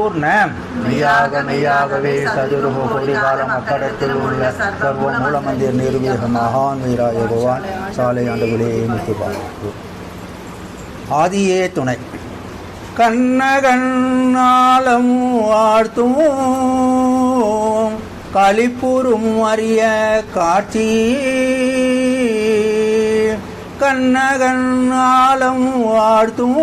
பரிபூர்ண மெய்யாகவே சதுருகோ கோடிகாலம் அக்கடத்தில் உள்ள சர்வ மூலமந்திர் நிர்வீக மகான் வீராய பகவான் சாலை ஆண்டுகளே முத்துபார். ஆதியே துணை. கண்ணகண்ணாலம் வாழ்த்தும் களிப்புறும் அரிய காட்சி. கண்ணகண்ணாலம் வாழ்த்தும்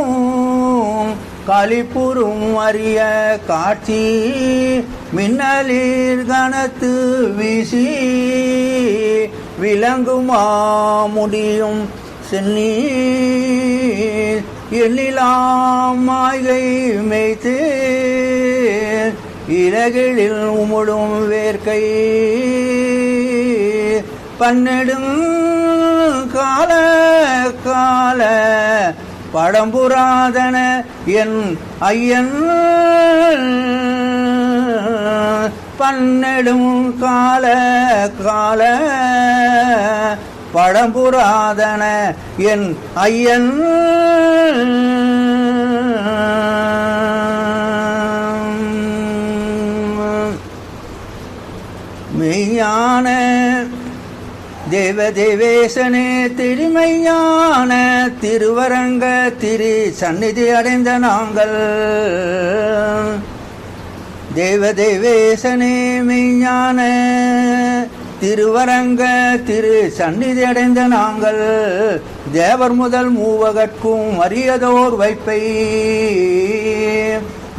களிப்புறும் அரிய காட்சி. மின்னலில் கனத்து வீசி விளங்குமா முடியும் சென்னி. எண்ணிலாம் மாய்கை மேய்த்து இலகிழில் உமுடும் வேர்க்கை. பன்னெடும் கால கால பழம்புராதன என் ஐயன். பன்னெடும் கால கால பழம்புராதன என் ஐயன். மெய்யான தேவதேவேசனே திருமையான திருவரங்க திரு சந்நிதி அடைந்த நாங்கள். தேவதேவேசனே மெய்ஞான திருவரங்க திரு சந்நிதி அடைந்த நாங்கள். தேவர் முதல் மூவகற்கும் அரியதோர் வைப்பை.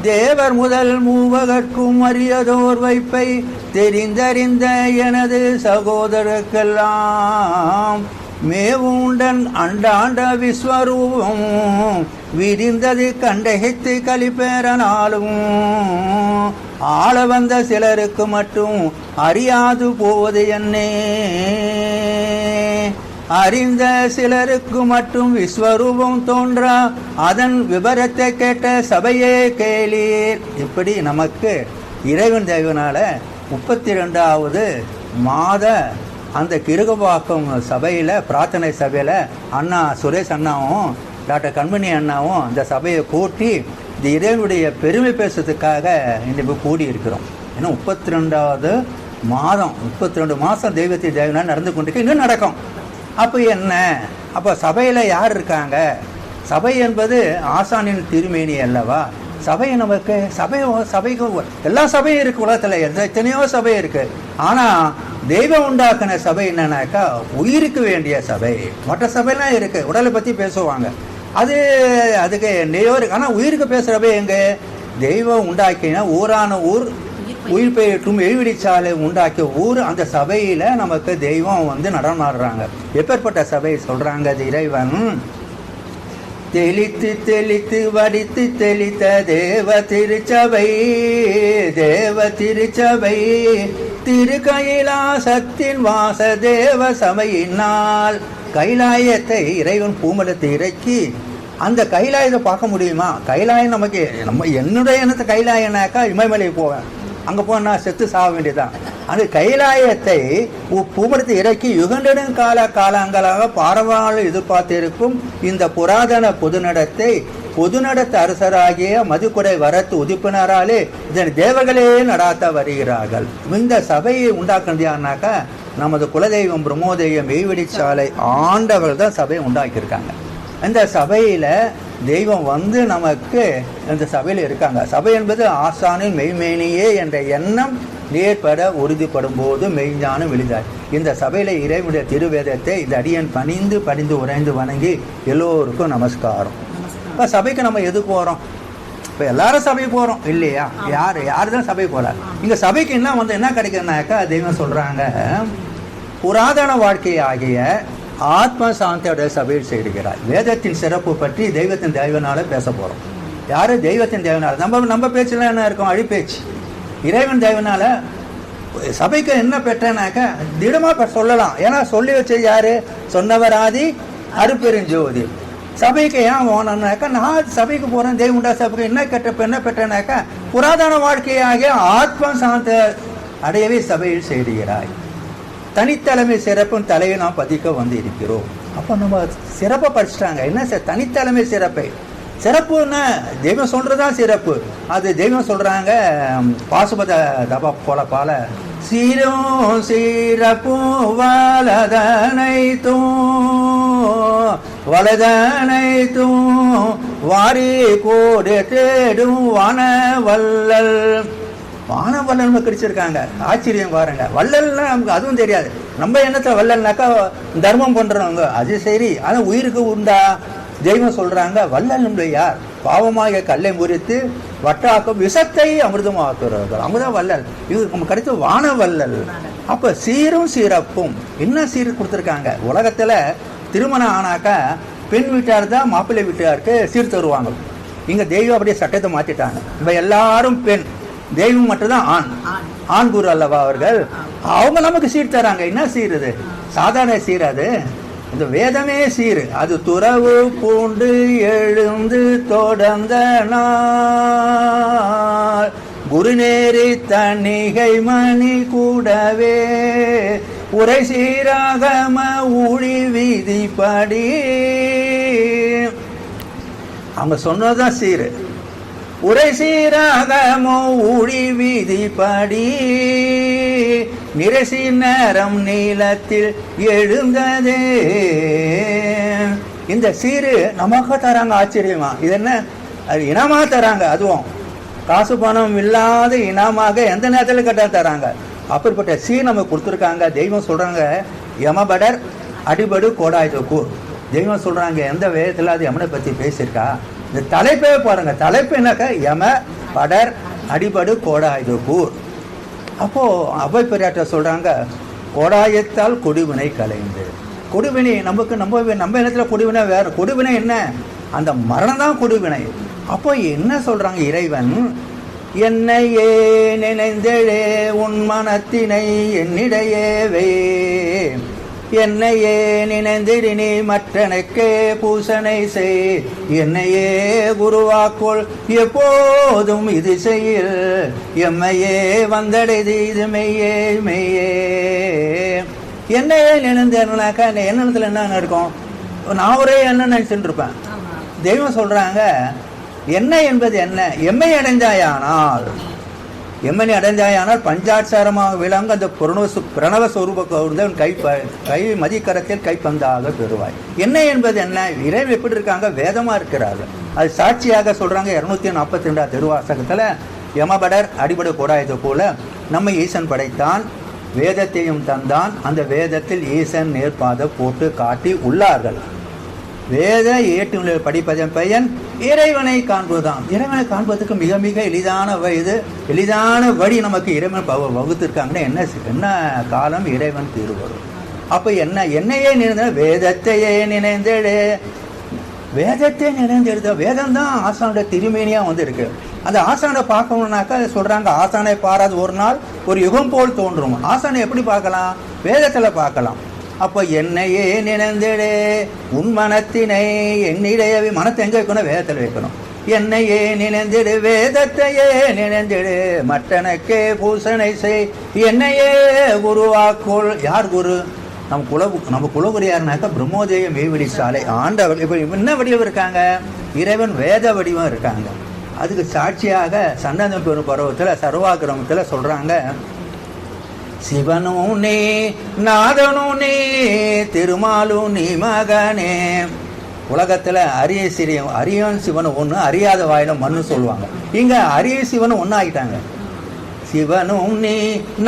தேவர் முதல் மூவகற்கும் அரியதோர் வைப்பை தெரிந்தறிந்த எனது சகோதரர்க்கெல்லாம் மேவுண்டன் அண்டாண்ட விஸ்வரூபம் விரிந்தது கண்டகித்து கலிப்பேரனாலும். ஆள வந்த சிலருக்கு மட்டும் அறியாது போவது என்னே. அறிந்த சிலருக்கு மட்டும் விஸ்வரூபம் தோன்ற அதன் விபரத்தை கேட்ட சபையே கேளீர். இப்படி நமக்கு இறைவன் தேவனால 32வது மாத அந்த கிருகவாக்கம் சபையில் பிரார்த்தனை சபையில் அண்ணா சுரேஷ் அண்ணாவும் டாக்டர் கண்மணி அண்ணாவும் அந்த சபையை கூட்டி இந்த இறைவனுடைய பெருமை பேசுறதுக்காக இன்றைக்கு கூடி இருக்கிறோம். ஏன்னா 32வது மாதம் 32 மாதம் தெய்வத்தின் தேவனால் நடந்து கொண்டிருக்கு, இன்னும் நடக்கும். அப்போ என்ன, அப்போ சபையில் யார் இருக்காங்க? சபை என்பது ஆசானின் திருமேனி அல்லவா? சபை நமக்கு சபைக்கு எல்லா சபையும் இருக்குது உலகத்தில், எத்தனையோ சபை இருக்குது. ஆனால் தெய்வம் உண்டாக்குன சபை என்னன்னாக்கா உயிருக்கு வேண்டிய சபை. மற்ற சபைலாம் இருக்குது, உடலை பற்றி பேசுவாங்க, அதுக்கு நெய்யோ இருக்கு. ஆனால் உயிருக்கு பேசுகிற சபை எங்கே? தெய்வம் உண்டாக்கினா ஊரான ஊர் உயிர் பெயற்றும் எழுவிடிச்சாலை உண்டாக்கிய ஊர். அந்த சபையில் நமக்கு தெய்வம் நடனாடுறாங்க. எப்பேற்பட்ட சபை சொல்கிறாங்க அது இறைவன். தெளித்து தெளித்து வடித்து தெளித்த தேவ திருச்சபை. தேவ திருச்சபை திரு கைலாசத்தின் வாச தேவ சபையினால் கைலாயத்தை இறைவன் பூமலத்தை இறக்கி அந்த கைலாயத்தை பார்க்க முடியுமா? கைலாயம் நமக்கு என்னுடைய எண்ணத்தை கைலாயனாக்கா இமயமலை போவேன், அங்கே போனால் செத்து சாக வேண்டியதான். அந்த கைலாயத்தை பூமரத்தை இறக்கி யுகண்டிடும் காலங்களாக பாரவாள் எதிர்பார்த்திருக்கும் இந்த புராதன பொதுநடத்த அரசராகிய மதுக்குடை வரத்து உதிப்பினராலே இதன் தேவர்களே நடாத்த வருகிறார்கள். இந்த சபையை உண்டாக்குறது யாருனாக்கா நமது குலதெய்வம் பிரம்மோதெய்வம் மெய்வெடிச்சாலை ஆண்டவர்கள் தான் சபையை உண்டாக்கியிருக்காங்க. இந்த சபையில் தெய்வம் நமக்கு இந்த சபையில் இருக்காங்க. சபை என்பது ஆசானின் மெய்மேனியே என்ற எண்ணம் நேர்பட உறுதிப்படும் போது மெய்ஞானம் வெளிதாய். இந்த சபையில் இறைவனுடைய திருவேதத்தை இந்த அடியன் பணிந்து உறைந்து வணங்கி எல்லோருக்கும் நமஸ்காரம். இப்போ சபைக்கு நம்ம எது போகிறோம்? இப்போ எல்லாரும் சபை போகிறோம் இல்லையா? யார் தான் சபை போகிறார்? இங்கே சபைக்கு என்ன என்ன கிடைக்குதுனாக்கா தெய்வம் சொல்கிறாங்க, புராதன வாழ்க்கை ஆகிய ஆத்ம சாந்தியோட சபையில் செய்கிறார். வேதத்தின் சிறப்பு பற்றி தெய்வத்தின் தேவனால பேச போகிறோம். யார்? தெய்வத்தின் தேவனால. நம்ம பேச்சுலாம் என்ன இருக்கும்? அழிப்பேச்சு. இறைவன் தேவனால சபைக்கு என்ன பெற்றனாக்கா திடமாக சொல்லலாம். ஏன்னா சொல்லி வச்சது யாரு? சொன்னவராதி அருப்பெருஞ்சோதி. சபைக்கு ஏன் போனோம்னாக்கா நான் சபைக்கு போகிறேன், தெய்வண்டா சபைக்கு என்ன பெற்றனாக்கா புராதன வாழ்க்கையாக ஆத்ம சாந்த அடையவே சபையில் செய்கிறாய். தனித்தலைமை சிறப்பும் தலையை நாம் பதிக்க இருக்கிறோம். அப்போ நம்ம சிறப்பை படிச்சுட்டாங்க. என்ன தனித்தலைமை சிறப்பை சிறப்புன்னா தெய்வம் சொல்றதா சிறப்பு. அது தெய்வம் சொல்றாங்க பாசுபத தப போல பால சீரும் சீரப்பும் வலதனைத்தும் வாரி கோடு தேடும் வானவல்லல். வானவல்லல் நமக்கு கிடைச்சிருக்காங்க. ஆச்சரியம் பாருங்க. வள்ளல்னா நமக்கு அதுவும் தெரியாது. நம்ம எண்ணத்துல வள்ளல்னாக்கா தர்மம் பண்றவங்க, அது சரி. ஆனா உயிருக்கு உண்டா? தெய்வம் சொல்றாங்க வள்ளல் யார்? பாவமாக கல்லை முறித்து வட்டாக்கும் விஷத்தை அமிர்தமாக்குறார்கள். அவங்கதான் வள்ளல். இது நமக்கு கிடைத்த வானவல்லல். அப்ப சீரும் சிறப்பும் என்ன சீர் கொடுத்துருக்காங்க. உலகத்துல திருமணம் ஆனாக்கா பெண் வீட்டார் தான் மாப்பிள்ளை வீட்டாருக்கு சீர் தருவாங்க. இங்க தெய்வம் அப்படியே சட்டத்தை மாத்திட்டாங்க. இப்ப எல்லாரும் பெண், தெய்வம் மட்டும்தான் ஆண். ஆண் குரு அல்லவா அவர்கள். அவங்க நமக்கு சீர் தராங்க. என்ன சீர் இது? சாதாரண சீர் அது. இந்த வேதமே சீர். அது துறவு பூண்டு எழுந்து தொடர்ந்த நாள் குருநேரி தன்னிகை மணி கூடவே உரை சீராகம ஊழி விதிப்படி. அவங்க சொன்னதான் சீர். உரை சீராகமோ ஊழி விதிப்படி நிரசி நேரம் நீளத்தில் எழுந்ததே. இந்த சீரு நமக்கு தராங்க. ஆச்சரியமா. இது என்ன? அது இனமா தராங்க. அதுவும் காசு பணம் இல்லாத இனமாக எந்த நேரத்தில் கேட்டா தராங்க. அப்படிப்பட்ட சீர் நமக்கு கொடுத்துருக்காங்க. தெய்வம் சொல்றாங்க யமபடர் அடிபடு கோடாயுதக்கூர். தெய்வம் சொல்றாங்க எந்த வேதத்தில் அது யமனை பத்தி பேசியிருக்கா? இந்த தலைப்பே பாருங்க. தலைப்பு என்னக்கா? யம படர் அடிபடு கோடாயுதக்கூர். அப்போ அவை பெரியாற்ற சொல்றாங்க கோடாயத்தால் கொடுவினை கலைந்து. கொடுவினை நமக்கு நம்ம இடத்துல கொடுவினை வேற. கொடுவினை என்ன? அந்த மரணம் தான் கொடுவினை. அப்போ என்ன சொல்றாங்க இறைவன்? என்னையே நினைந்தே உன் மனத்தினை என்னிடையே வே. என்னையே நினைந்திடினி மற்றனுக்கே பூசனை செய். என்னையே குருவாக்குள் எப்போதும் இது செய்யில். எம்மையே வந்தடைது இது மெய்யே மெய்யே. என்னையே நினைந்தேன்னாக்கா இந்த எண்ணத்துல என்ன இருக்கும்? நான் ஒரே எண்ணம் நினைச்சுட்டு இருப்பேன். தெய்வம் சொல்றாங்க என்ன என்பது என்ன? எம்மை அடைந்தாயானால், எம்மனை அடைந்தாயானால் பஞ்சாட்சாரமாக விளங்க அந்த பிரணவ சொரூப கவுர்ந்தவன் கை மதிக்கரத்தில் கைப்பந்தாக பெறுவாய். என்ன என்பது என்ன? இறைவன் எப்படி இருக்காங்க? வேதமா இருக்கிறார்கள். அது சாட்சியாக சொல்றாங்க 242 திருவாசகத்துல யமபடர் அடிபடு கோடாயது போல நம்ம ஈசன் படைத்தான், வேதத்தையும் தந்தான். அந்த வேதத்தில் ஈசன் நேர்பாத போட்டு காட்டி உள்ளார்கள். வேத ஏற்று படிப்பதன் பயன் இறைவனை காண்பதுதான். இறைவனை காண்பதற்கு மிக மிக எளிதான வழி நமக்கு இறைவன் வகுத்திருக்காங்கன்னா என்ன காலம்? இறைவன் திருவருள். அப்ப என்னையே நினைந்த வேதத்தையே நினைந்தே. வேதத்தை நினைந்தெடுத்த வேதம் தான் ஆசானுடைய திருமேனியா வந்து இருக்கு. அந்த ஆசானை பார்க்கணும்னாக்கா சொல்றாங்க ஆசானை பாராது ஒரு நாள் ஒரு யுகம் போல் தோன்றும். ஆசானை எப்படி பார்க்கலாம்? வேதத்துல பார்க்கலாம். அப்போ என்னையே நினைந்தே உன் மனத்தினை என்னிடைய மனத்தை எங்க வைக்கணும்? வேதத்தில் வைக்கணும். என்னையே நினைந்திடு வேதத்தையே நினைந்திடு மற்றனுக்கே பூசனை செய். என்னையே குருவாக்குள். யார் குரு? நம்ம குலகுரு யாருனாக்கா பிரம்மோதய மெய்வெளி சாலை ஆண்டவர். இப்போ என்ன வடிவம் இருக்காங்க? இறைவன் வேத வடிவம் இருக்காங்க. அதுக்கு சாட்சியாக சன்னதம் பெரும் பருவத்தில் சர்வாகிரமத்தில் சொல்றாங்க சிவனும் நீ நாதனும் நீ திருமாலும் நீ மகனே. உலகத்துல அரிய சிறியம் அரியவன் சிவனும் ஒண்ணு, அறியாத வாயிலும் மண்ணு சொல்லுவாங்க. இங்க அரிய சிவனும் ஒன்னு ஆகிட்டாங்க. சிவனும் நீ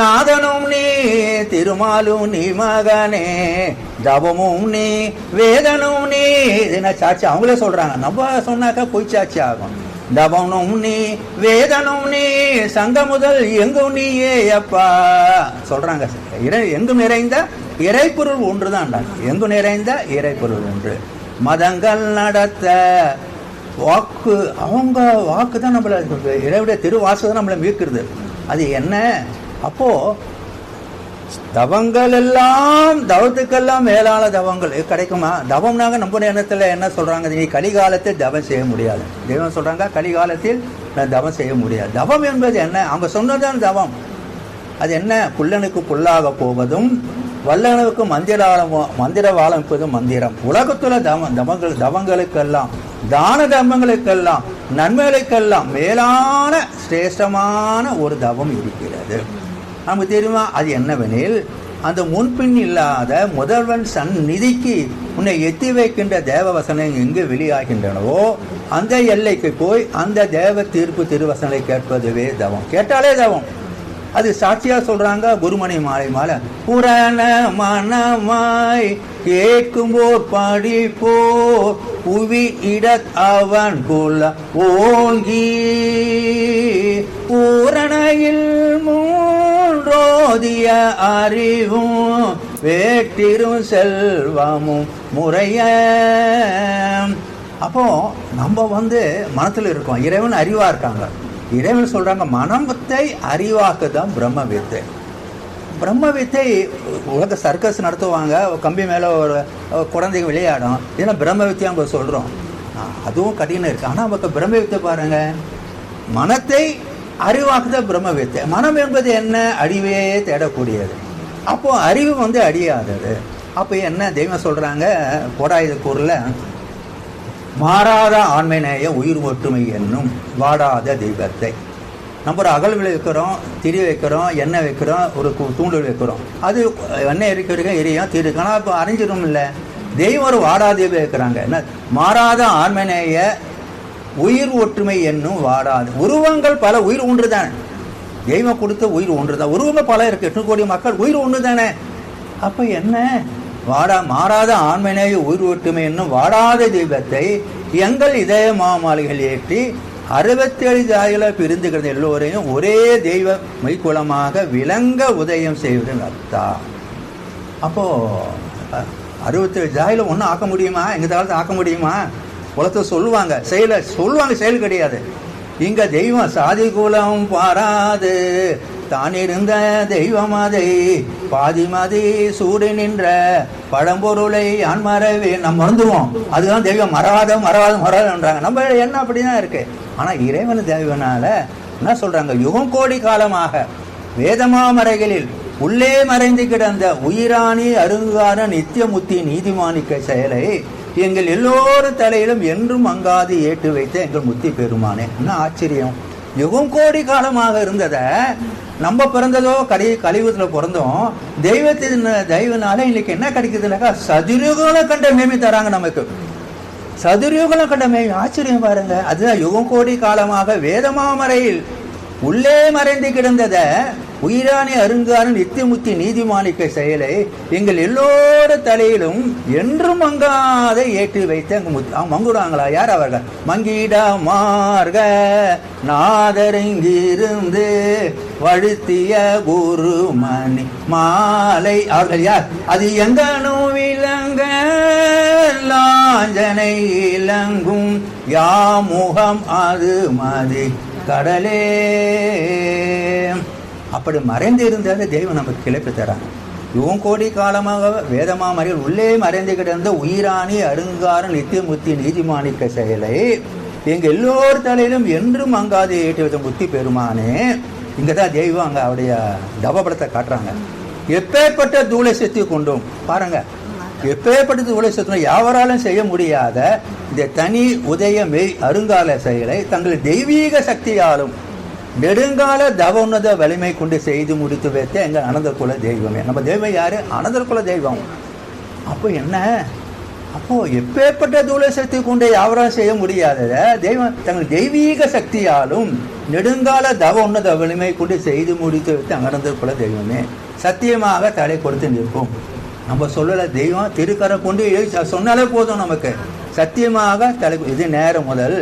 நாதனும் நீ திருமாலும் நீ மகனே. தவமும் நீ வேதனும் நீ. என்ன சாட்சி அவங்களே சொல்றாங்க. நம்ம சொன்னாக்கா பொய் சாட்சி ஆகும். தவனும் நீ வேதனும் நீ சங்க முதல் எங்கும் நீயே அப்பா சொல்றாங்க. எங்கும் நிறைந்த இறைப்பொருள் ஒன்றுதான். எங்கும் நிறைந்த இறைப்பொருள் ஒன்று. மதங்கள் நடத்த வாக்கு, அவங்க வாக்கு தான் நம்மள இறைவுடைய திருவாசகம் தான் நம்மளை மீட்கிறது. அது என்ன? அப்போ தவங்கள் எல்லாம் தவத்துக்கெல்லாம் மேலான தவங்கள் கிடைக்குமா? தவம்னாங்க நம்ம எண்ணத்துல என்ன சொல்றாங்க? நீ கலிகாலத்தில் தவம் செய்ய முடியாது. தெய்வம் சொல்றாங்க கலிகாலத்தில் நான் தவம் செய்ய முடியாது. தவம் என்பது என்ன? அவங்க சொன்னதான் தவம். அது என்ன? புல்லனுக்கு புல்லாக போவதும் வல்லனுக்கு மந்திர வாழம்பதும் மந்திரம். உலகத்துல தவங்களுக்கெல்லாம் தான தர்மங்களுக்கெல்லாம் நன்மைகளுக்கெல்லாம் மேலான சிரேஷ்டமான ஒரு தவம் இருக்கிறது. நமக்கு தெரியுமா? அது என்னவெனில், அந்த முன்பின் இல்லாத முதல்வன் சந்நிதிக்கு உன்னை எத்தி வைக்கின்ற தேவ வசனம் எங்கு வெளியாகின்றனவோ அந்த எல்லைக்கு போய் அந்த தேவ தீர்ப்பு திருவசனை கேட்பதுவே தவம். கேட்டாலே தவம். அது சாட்சியா சொல்றாங்க குருமணி மாலை மாலை. புராண மனமாய் கேட்கும்போர் படிப்போ புவி இடத் அவன் புல ஓங்கி பூரணையில் மூன்றோதிய அறிவும் வேற்றிரும் செல்வமும் முறைய. அப்போ நம்ம மனத்தில் இருக்கோம். இறைவன் அறிவா இருக்காங்க. இறைவன் சொல்றாங்க மனத்தை அறிவாக்குதான் பிரம்ம வித்தை. பிரம்ம வித்தை உலக சர்க்கஸ் நடத்துவாங்க, கம்பி மேலே ஒரு குழந்தைங்க விளையாடும், இதெல்லாம் பிரம்ம வித்தியா நம்ம சொல்கிறோம். அதுவும் கடினம் இருக்குது. ஆனால் நமக்கு பிரம்ம வித்தை பாருங்க, மனத்தை அறிவாக்குதான் பிரம்ம வித்தை. மனம் என்பது என்ன? அழிவே தேடக்கூடியது. அப்போ அறிவு அழியாதது. அப்போ என்ன தெய்வம் சொல்கிறாங்க கோடாயுதக்கூரில், மாறாத ஆண்மைநேய உயிர் ஒற்றுமை என்னும் வாடாத தெய்வத்தை. நம்ம ஒரு அகல் விலை வைக்கிறோம், திரி வைக்கிறோம், எண்ணெய் வைக்கிறோம், ஒரு தூண்டல் வைக்கிறோம். அது எண்ணெய் எரிக்கிறதுக்கு எரியும் தீருக்கு. ஆனால் இப்போ அறிஞ்சிடும் இல்லை. தெய்வம் ஒரு வாடாத தெய்வம் வைக்கிறாங்க. என்ன? மாறாத ஆண்மைநேய உயிர் ஒற்றுமை என்னும் வாடாது. உருவங்கள் பல, உயிர் ஒன்று தானே. தெய்வம் கொடுத்த உயிர் ஒன்று தான். உருவங்கள் பல இருக்கு. 8 கோடி மக்கள், உயிர் ஒன்று தானே. அப்போ என்ன? மாறாத ஆண்மைநேய உயிர் ஒற்றுமை என்னும் வாடாத தெய்வத்தை எங்கள் இதய மாமாளிகள் ஏற்றி 67 ஜாதிகளை பிரிந்துகிறது எல்லோரையும் ஒரே தெய்வ மெய்க்குலமாக விளங்க உதயம் செய்வது அர்த்தா. அப்போ 67 ஜாதியில் ஒன்றும் ஆக்க முடியுமா? எங்க காலத்தை ஆக்க முடியுமா? உலகத்தை சொல்லுவாங்க, செயல் கிடையாது. இங்க தெய்வம் சாதி குலம் பாராது தான் இருந்த தெய்வம் அதை பாதிமதி சூடி நின்ற பழம்பொருளை யான் மறவே நம்ம மறந்துவோம். அதுதான் தெய்வம். மறவாதன்றாங்க. நம்ம என்ன அப்படிதான் இருக்கு. ஆனா இறைவன் தெய்வனால என்ன சொல்றாங்க? யுகம் கோடி காலமாக வேதமாமறைகளில் உள்ளே மறைந்து கிடந்த உயிராணி அருங்கார நித்தியமுத்தி நீதிமானிக்க செயலை எங்கள் எல்லோரும் தலையிலும் என்றும் அங்காது ஏற்று வைத்த எங்கள் முத்தி பெருமானே. என்ன ஆச்சரியம்! யுகம் கோடி காலமாக இருந்தத நம்ம பிறந்ததோ கலியுகத்துல பிறந்தோம். தெய்வனால இன்னைக்கு என்ன கிடைக்குதுனாக்கா சதுர்யுகங்களை கண்ட மேமி தராங்க நமக்கு. சதுர்யுகங்களை கண்ட மேமி. ஆச்சரியம் பாருங்க. அதுதான் யுகம் கோடி காலமாக வேதமாமறையில் உள்ளே மறைந்து கிடந்தத உயிராணி அருங்காரன் நித்தியமுத்தி நீதிமானிக்க செயலை எங்கள் எல்லோர தலையிலும் என்றும் மங்காத ஏற்றி வைத்த மங்குடாங்களா? யார் அவர்கள்? மங்கிடா மார்க நாதரங்கிருந்து வழுத்திய குருமணி மாலை அவர்கள் யார்? அது எங்கனும் விளங்க லாஞ்சனை இலங்கும் யாமுகம் அது மதி கடலே. அப்படி மறைந்து இருந்ததை தெய்வம் நமக்கு கிளப்பி தராங்க. யுகம் கோடி காலமாக வேதமாமறையில் உள்ளே மறைந்து கிடந்த உயிராணி அருங்காரன் நித்தியமுத்தி நீதிமானிக்க செயலை எங்க எல்லோர் தலையிலும் என்றும் அங்காது ஏற்றி வைத்த முத்தி பெருமானே. இங்கதான் தெய்வம் அங்க அவருடைய தவபலத்தை காட்டுறாங்க. எப்பேற்பட்ட தூளை சக்தி கொண்டும் பாருங்க, எப்பேற்பட்ட தூளை சக்தி யாவராலும் செய்ய முடியாத இந்த தனி உதய மெய் அருங்கால செயலை தங்கள் தெய்வீக சக்தியாலும் நெடுங்கால தவோன்னத வலிமை கொண்டு செய்து முடித்து வைத்த எங்கள் அனந்தர் குல தெய்வமே. நம்ம தெய்வம் யாரு? அனந்தர் குல தெய்வம். அப்போ என்ன? அப்போ எப்பேற்பட்ட தூள சக்தி கொண்டு யாவராலும் செய்ய முடியாதத தெய்வம் தங்கள் தெய்வீக சக்தியாலும் நெடுங்கால தவோன்னத வலிமை கொண்டு செய்து முடித்து வைத்த அனந்தர் குல தெய்வமே. சத்தியமாக தலை கொடுத்து நிற்கும். நம்ம சொல்லல, தெய்வம் திருக்கரை கொண்டு சொன்னாலே போதும் நமக்கு. சத்தியமாக தலை. இது நேரம் முதல்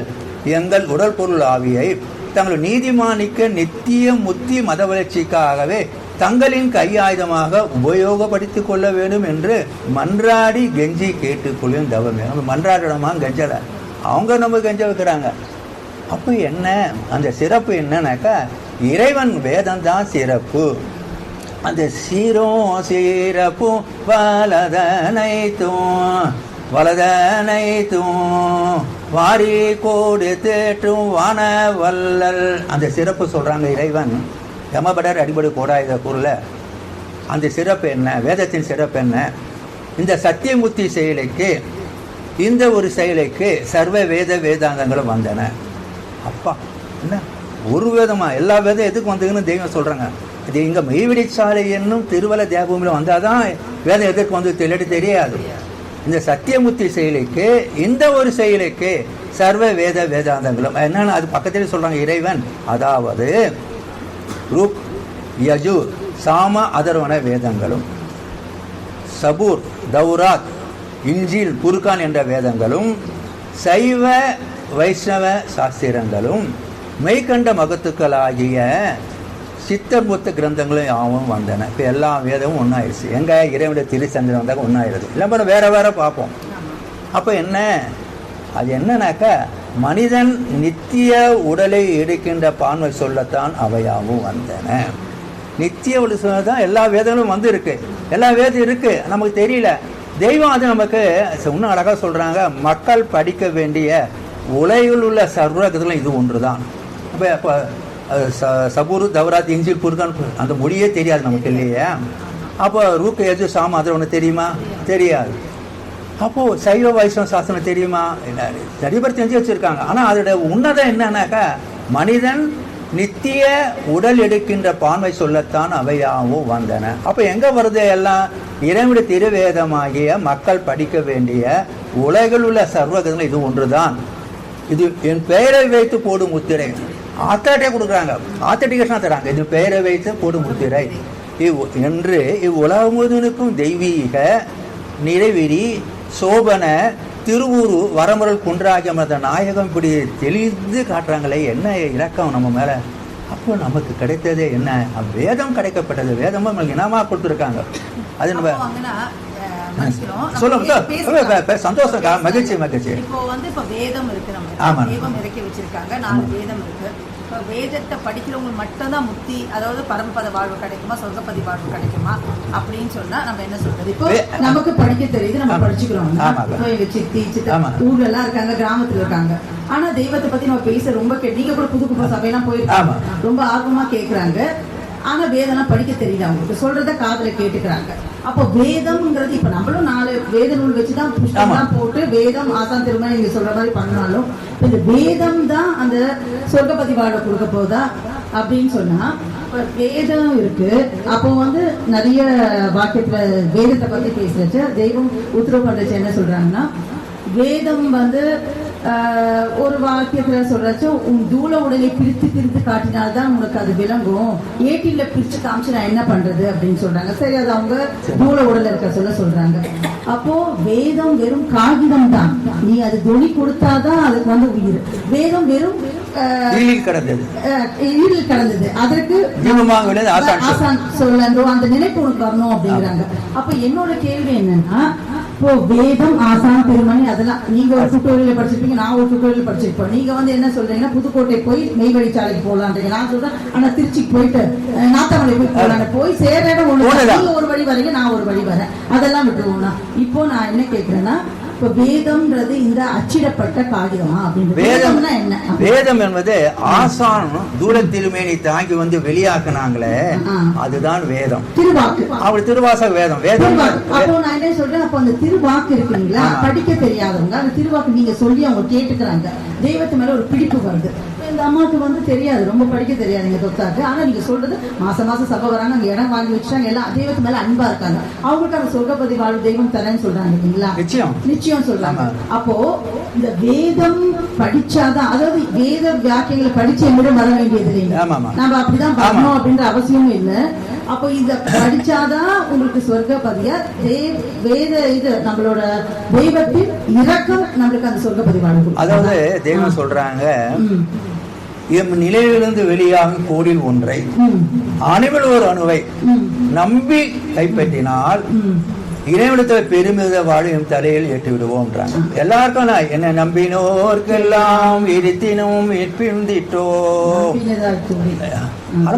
எங்கள் உடல் பொருள் ஆவியை தங்கள் நீதிமானிக்க நித்திய முத்தி மத வளர்ச்சிக்காகவே தங்களின் கையாயுதமாக உபயோகப்படுத்திக் கொள்ள வேண்டும் என்று மன்றாடி கெஞ்சி கேட்டுக்கொள்ளும் தவமே. நம்ம மன்றாடணுமா? கெஞ்சலை. அவங்க நம்ம கெஞ்ச வைக்கிறாங்க. அப்போ என்ன அந்த சிறப்பு என்னன்னாக்கா, இறைவன் வேதம் தான் சிறப்பு. அந்த சீரும் சீரப்பும் வலதனைத்தும் வாரி கோடு தேற்றும் வான வல்லல். அந்த சிறப்பு சொல்றாங்க இறைவன். யமபடர் அடிபடு கோடாயுத கூறல. அந்த சிறப்பு என்ன? வேதத்தின் சிறப்பு என்ன? இந்த சத்தியமுத்தி செயலுக்கு இந்த ஒரு செயலுக்கு சர்வ வேதாந்தங்களும் வந்தன. அப்பா என்ன ஒரு வேதமா எல்லா வேதம் எதுக்கு வந்ததுன்னு தெய்வம் சொல்றாங்க. இது இங்க மெய்விடிச்சாலை என்னும் திருவல தேவபூமியில வந்தாதான் வேதம் எதற்கு வந்து தெரியாது. இந்த சத்தியமுத்தி செயலுக்கு இந்த ஒரு செயலுக்கு சர்வ வேதாந்தங்களும் என்னன்னு அது பக்கத்திலே சொல்றாங்க இறைவன். அதாவது ருக் யஜுர் சாம அதர்வன வேதங்களும், சபூர் தௌராத் இஞ்சில் குர்கான் என்ற வேதங்களும், சைவ வைஷ்ணவ சாஸ்திரங்களும், மெய்கண்ட மகத்துக்களாகிய சித்தபுத்த கிரந்தங்களும் யாவும் வந்தன. இப்போ எல்லா வேதமும் ஒன்றாயிருச்சு. எங்கே இறைவனுடைய திருச்சந்திரன் வந்தாக்க ஒன்றாயிருது. இல்லை வேற வேற பார்ப்போம். அப்போ என்ன அது என்னன்னாக்கா மனிதன் நித்திய உடலை எடுக்கின்ற பான்மை சொல்லத்தான் அவையாவும் வந்தன. நித்திய உடல் சொல்லத்தான் எல்லா வேதங்களும் வந்து இருக்கு. எல்லா வேதம் இருக்கு, நமக்கு தெரியல. தெய்வம் அது நமக்கு இன்னும் அழகாக சொல்றாங்க. மக்கள் படிக்க வேண்டிய உலகில் உள்ள சர்வகத்திலும் இது ஒன்று தான். அப்போ சபூர் தவராத் இஞ்சில் குர்கான் அந்த மொழியே தெரியாது நமக்கு இல்லையா? அப்போ ரூக் எஜு சாம அதில் ஒன்று தெரியுமா? தெரியாது. அப்போது சைவ வைஷ்ணவ சாஸ்திரம் தெரியுமா? நிறைய பேர் தெரிஞ்சு வச்சுருக்காங்க. ஆனால் அதோட உன்னதம் என்னன்னாக்கா மனிதன் நித்திய உடல் எடுக்கின்ற பான்மை சொல்லத்தான் அவையாவும் வந்தன. அப்போ எங்கே வருது எல்லாம்? இறைவனுடைய திருவேதமாகிய மக்கள் படிக்க வேண்டிய உலகில் உள்ள சர்வகங்கள் இது ஒன்று தான். இது என் பெயரை வைத்து போடும் முத்திரை ஆத்தாட்டே கொடுக்குறாங்க, ஆத்தட்டிகேஷனாக தராங்க. இது பெயரை வைத்து போடும் முத்திரை என்று இவ்வுலகம் முழுவதுக்கும் தெய்வீக நிறைவிரி சோபன திருவுரு வரமுறல் குன்றாகிய மத நாயகம் இப்படி தெளிந்து காட்டுறாங்களே. என்ன இலக்கம் நம்ம மேலே? அப்போ நமக்கு கிடைத்ததே என்ன? வேதம் கிடைக்கப்பட்டது. வேதமும் நம்மளுக்கு இனமாக கொடுத்துருக்காங்க. அது நம்ம சொல்லுங்க. சந்தோஷம், மகிழ்ச்சி. இப்போ வந்து இப்போ வேதம் இருக்கு, நம்ம வேதம் இறக்கி வச்சிருக்காங்க. 4 வேதம் இருக்கு. இப்போ வேதத்தை படிக்கிறவங்க மட்டும்தான் முக்தி, அதாவது பரமபத வாழ்வு கிடைக்குமா, சொர்க்கபதி வாழ்வு கிடைக்குமா அப்படின்னு சொன்னா நம்ம என்ன சொல்றது? இப்போ நமக்கு படிக்க தெரியுது, நம்ம படிச்சுக்கிறோம். இப்போ எங்க சித்தி ஊர்ல எல்லாம் இருக்காங்க, கிராமத்துல இருக்காங்க. ஆனா தெய்வத்தை பத்தி நம்ம பேச ரொம்ப நீங்க கூட புது சபையெல்லாம் போயிருக்காங்க, ரொம்ப ஆர்வமா கேட்கறாங்க. ஆனா வேதம்லாம் படிக்க தெரியல, அவங்களுக்கு சொல்றத காதுல கேட்டுக்கிறாங்க. அப்போ வேதம்ங்கிறது இப்ப நம்மளும் 4 வேத நூல் வச்சுதான் புஷ்பம்லாம் போட்டு வேதம் ஆசான் திருமணம் நீங்க சொல்ற மாதிரி பண்ணாலும் இந்த வேதம் தான் அந்த சொர்க்கபதி வாழ்வை கொடுக்க போதா அப்படின்னு சொன்னா வேதம் இருக்கு. அப்போ வந்து நிறைய வாக்கியத்துல வேதத்தை பத்தி பேசுறச்சு தெய்வம் உத்தரவு பண்றச்சு என்ன சொல்றாங்கன்னா, வேதம் வந்து ஒரு வாக்கியத்துல சொல்றாச்சும் உன் தூள உடலை பிரித்து காட்டினால்தான் உனக்கு அது விளங்கும். ஏட்டில பிரிச்சு காமிச்சு நான் என்ன பண்றது அப்படின்னு சொல்றாங்க. சரி, அது அவங்க தூள உடல இருக்க சொல்றாங்க. அப்போ வேதம் வெறும் காகிதம் தான், நீ அது துணி கொடுத்தாதான் அதுக்கு வந்து உயிர். வேதம் வெறும் ஈழில் கடந்தது, அதற்கு ஆசான் சொல்லணும், அந்த நினைப்பு உனக்கு வரணும் அப்படிங்கிறாங்க. அப்ப என்னோட கேள்வி என்னன்னா, இப்போ வேதம் ஆசான் திருமணி அதெல்லாம் நீங்க ஒரு டுட்டோரியல் படிச்சிருப்பீங்க, நான் ஒரு டுட்டோரியல் படிச்சிருப்போம். நீங்க வந்து என்ன சொல்றீங்கன்னா புதுக்கோட்டை போய் மெய்வழிச்சாலைக்கு போகலான்றீங்க. நான் சொல்றேன் ஆனா திருச்சிக்கு போயிட்டு நாத்தாமலை போய் போகலான்னு போய் சேர இடம் ஒண்ணு, நீங்க ஒரு வழி வரீங்க, நான் ஒரு வழி வரேன், அதெல்லாம் விட்டுருவோம்னா. இப்போ நான் என்ன கேட்கிறேன்னா, வேதம்ன்றது இந்த அச்சிடப்பட்ட காகிதமா அப்படின்னு என்ன? வேதம் என்பது ஆசான் தூரத்திலுமேனி தாங்கி வந்து வெளியாக்குனாங்களே, அதுதான் வேதம். திருவாக்கு, அவர் திருவாசக வேதம். வேதம் அப்போ நான் என்ன சொல்றேன், அப்போ அந்த திருவாக்கு இருக்குங்களா, படிக்க தெரியாதவங்க அந்த திருவாக்கு நீங்க சொல்லி அவங்க கேட்டுக்கிறாங்க, தெய்வத்து மேல ஒரு பிடிப்பு வருது. இந்த அம்மாவுக்கு வந்து தெரியாது, ரொம்ப படிக்க தெரியாது எங்க தொத்தாக்கு. ஆனா நீங்க சொல்றது மாசம் சபை வராங்க, அங்க இடம் வாங்கி வச்சுட்டாங்க, எல்லாம் தெய்வத்து மேல அன்பா இருக்காங்க. அவங்களுக்கு அந்த சொர்க்கபதி வாழ்வு தெய்வம் தரேன்னு சொல்றாங்க இல்லைங்களா? நிச்சயம் சொல்றாங்க. அப்போ இந்த வேதம் படிச்சாதான், அதாவது வேத வாக்கியங்களை படிச்சு என்னிடம் வர வேண்டியது இல்லைங்க, நம்ம அப்படிதான் வரணும் அப்படின்ற அவசியமும் இல்லை. அப்போ இத படிச்சாதான் உங்களுக்கு சொர்க்கபதியா வேத இது நம்மளோட தெய்வத்தின் இரக்கம் நம்மளுக்கு அந்த சொர்க்கபதி வாழ்வு. அதாவது தெய்வம் சொல்றாங்க, எம் நிலையிலிருந்து வெளியாகும் கோடில் ஒன்றை அணுவில் ஒரு அணுவை நம்பி கைப்பற்றினால் இறைவனத்தில் பெருமித வாழும் தலையில் ஏற்றி விடுவோம்ன்றாங்க. எல்லாருக்கும் என்னை நம்பினோர்க்கெல்லாம் இருத்தினும் மீட்பிழ்ந்திட்டோம்,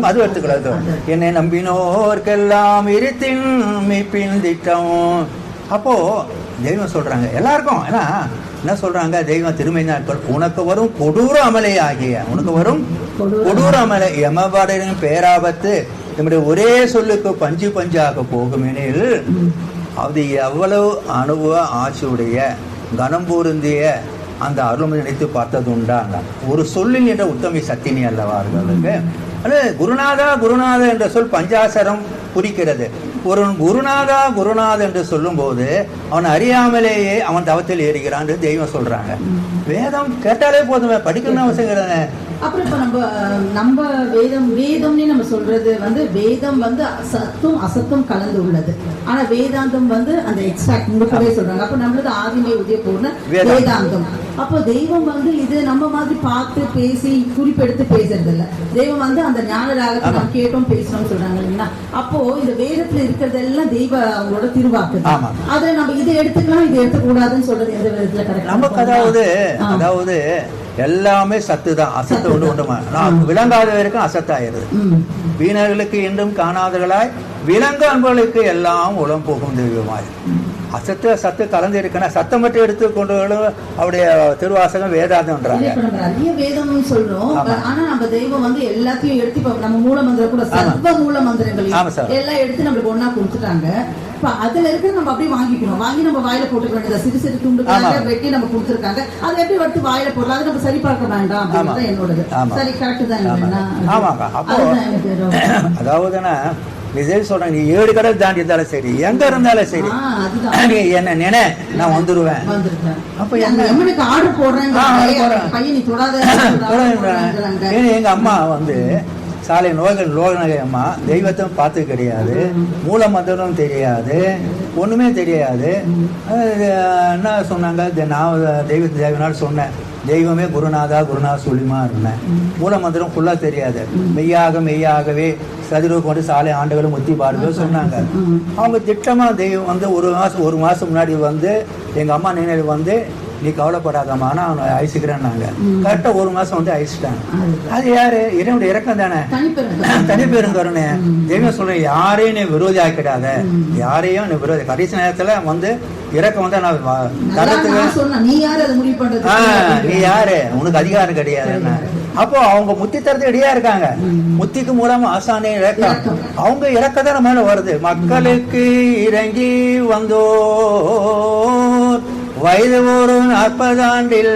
அது எடுத்துக்கூடாது. என்னை நம்பினோர்க்கெல்லாம் இருத்தின் மீட்பிழ்ந்திட்டோம். அப்போ தெய்வம் சொல்றாங்க எல்லாருக்கும். ஏன்னா என்ன சொல்றாங்க, தெய்வம் திருமையினார்கள் உனக்கு வரும் கொடூர அமலை ஆகிய, உனக்கு வரும் கொடூர அமலை எமபாடையின் பேராபத்து நம்முடைய ஒரே சொல்லுக்கு பஞ்சாக போகும் எனில் அது எவ்வளவு அனுபவ ஆட்சியுடைய கனம் பொருந்திய அந்த அருள்மை நினைத்து பார்த்தது உண்டாங்க. ஒரு சொல்லில் என்ற உத்தமி சத்தினி அல்லவா அவர்களுக்கு. அது குருநாதா குருநாதா என்ற சொல் பஞ்சாசரம் குறிக்கிறது. ஒரு குருநாதா குருநாதா என்று சொல்லும்போது அவன் அறியாமலேயே அவன் தவத்தில் ஏறுகிறான் தெய்வம் சொல்றாங்க. வேதம் கேட்டாலே போதுமே, படிக்கணும்னு அவசியம் கிடையாது. அப்புறம் இப்ப நம்ம வேதம்னு நம்ம சொல்றது வேதம் சத்தும் அசத்தும் கலந்து உள்ளது. ஆனா வேதாந்தம் அந்த எக்ஸாக்ட் முழுக்கவே சொல்றாங்க. அப்ப நம்மளது ஆதிமே உதயபூர்ண வேதாந்தம். அப்போ தெய்வம் இது நம்ம மாதிரி பார்த்து பேசி குறிப்பெடுத்து பேசுறது இல்ல. தெய்வம் அந்த ஞான ராகத்தை நம்ம கேட்டோம் பேசணும் சொல்றாங்க இல்லைங்களா. அப்போ இந்த வேதத்துல இருக்கிறதெல்லாம் தெய்வ அவங்களோட திருவாக்கு. அதை நம்ம இதை எடுத்துக்கலாம் இதை எடுத்துக்க கூடாதுன்னு சொல்றது எந்த விதத்துல கரெக்ட்? நமக்கு அதாவது எல்லாமே சத்து தான், அசத்து ஒன்று ஒன்றுமா. நான் விளங்காத வரைக்கும் அசத்தாயிருது. வீணர்களுக்கு என்றும் காணாதவர்களாய் விலங்கு அன்பர்களுக்கு எல்லாம் உளம் போகும் தெய்வமாய். சத்து கலந்து இருக்குன்னா சத்தம் மட்டும் எடுத்துக்கொண்டு அவருடைய திருவாசகம் வேதாந்தம்ன்றாங்க. நிறைய வேதம் சொல்றோம். ஆனா நம்ம தெய்வம் எல்லாத்தையும் எடுத்து நம்ம மூல மந்திரம் கூட சர்வ மூல மந்திரங்களையும் எல்லாம் எடுத்து நம்மளுக்கு ஒன்னா கொடுத்துட்டாங்க. அதுல இருக்க நம்ம அப்படியே வாங்கிக்கணும். வாங்கி நம்ம வாயில போட்டுக்க வேண்டியது. சிறு சிறு துண்டு வெட்டி நம்ம கொடுத்துருக்காங்க. அதை எப்படி எடுத்து வாயில போடலாம், அதை நம்ம சரி பார்க்க வேண்டாம் அப்படின்னு என்னோடது. சரி கரெக்ட் தான். ஆமாங்க. அப்போ அதாவதுன்னா விஜய் சொல்றேன், நீ 7 கடல் தாண்டி இருந்தாலும் சரி, எங்க இருந்தாலும் சரி, நீ என்ன நினை நான் வந்துருவேன். அப்ப ஆர்டர் போடுறேன். எங்க அம்மா சாலை லோகநகை அம்மா தெய்வத்தையும் பார்த்து கிடையாது, மூல மந்திரம் தெரியாது, ஒண்ணுமே தெரியாது. என்ன சொன்னாங்க, நான் தெய்வத்தை தேவனால சொன்னேன், தெய்வமே குருநாதா குருநாதா சொல்லிமா இருந்தேன். மூல மந்திரம் ஃபுல்லா தெரியாது. மெய்யாகவே சதுர கொண்டு சாலை ஆண்டுகளும் முத்தி பாடுக சொன்னாங்க. அவங்க திட்டமா தெய்வம் ஒரு மாசம் முன்னாடி எங்க அம்மா நினைவு நீ கவலைப்படாதம்மா நான் அவனை அழிச்சுக்கிறேன்னாங்க. கரெக்டா ஒரு மாசம் அழிச்சிட்டாங்க. அது யாரு? இறைவனுடைய இறக்கம் தானே, தனிப்பெரும் கருணை. தெய்வம் சொல்றேன், யாரையும் நீ விரோதி ஆக்கிடாத, யாரையும் நீ விரோதி. கடைசி நேரத்துல இறக்கம் நான் தரத்துக்கு நீ யாரு, உனக்கு அதிகாரம் கிடையாது. அப்போ அவங்க முத்தி தரத்து ரெடியா இருக்காங்க. முத்திக்கு மூலமா ஆசானே இறக்கம், அவங்க இறக்கதான மேல வருது. மக்களுக்கு இறங்கி வந்தோ வயது ஒரு 40 ஆண்டில்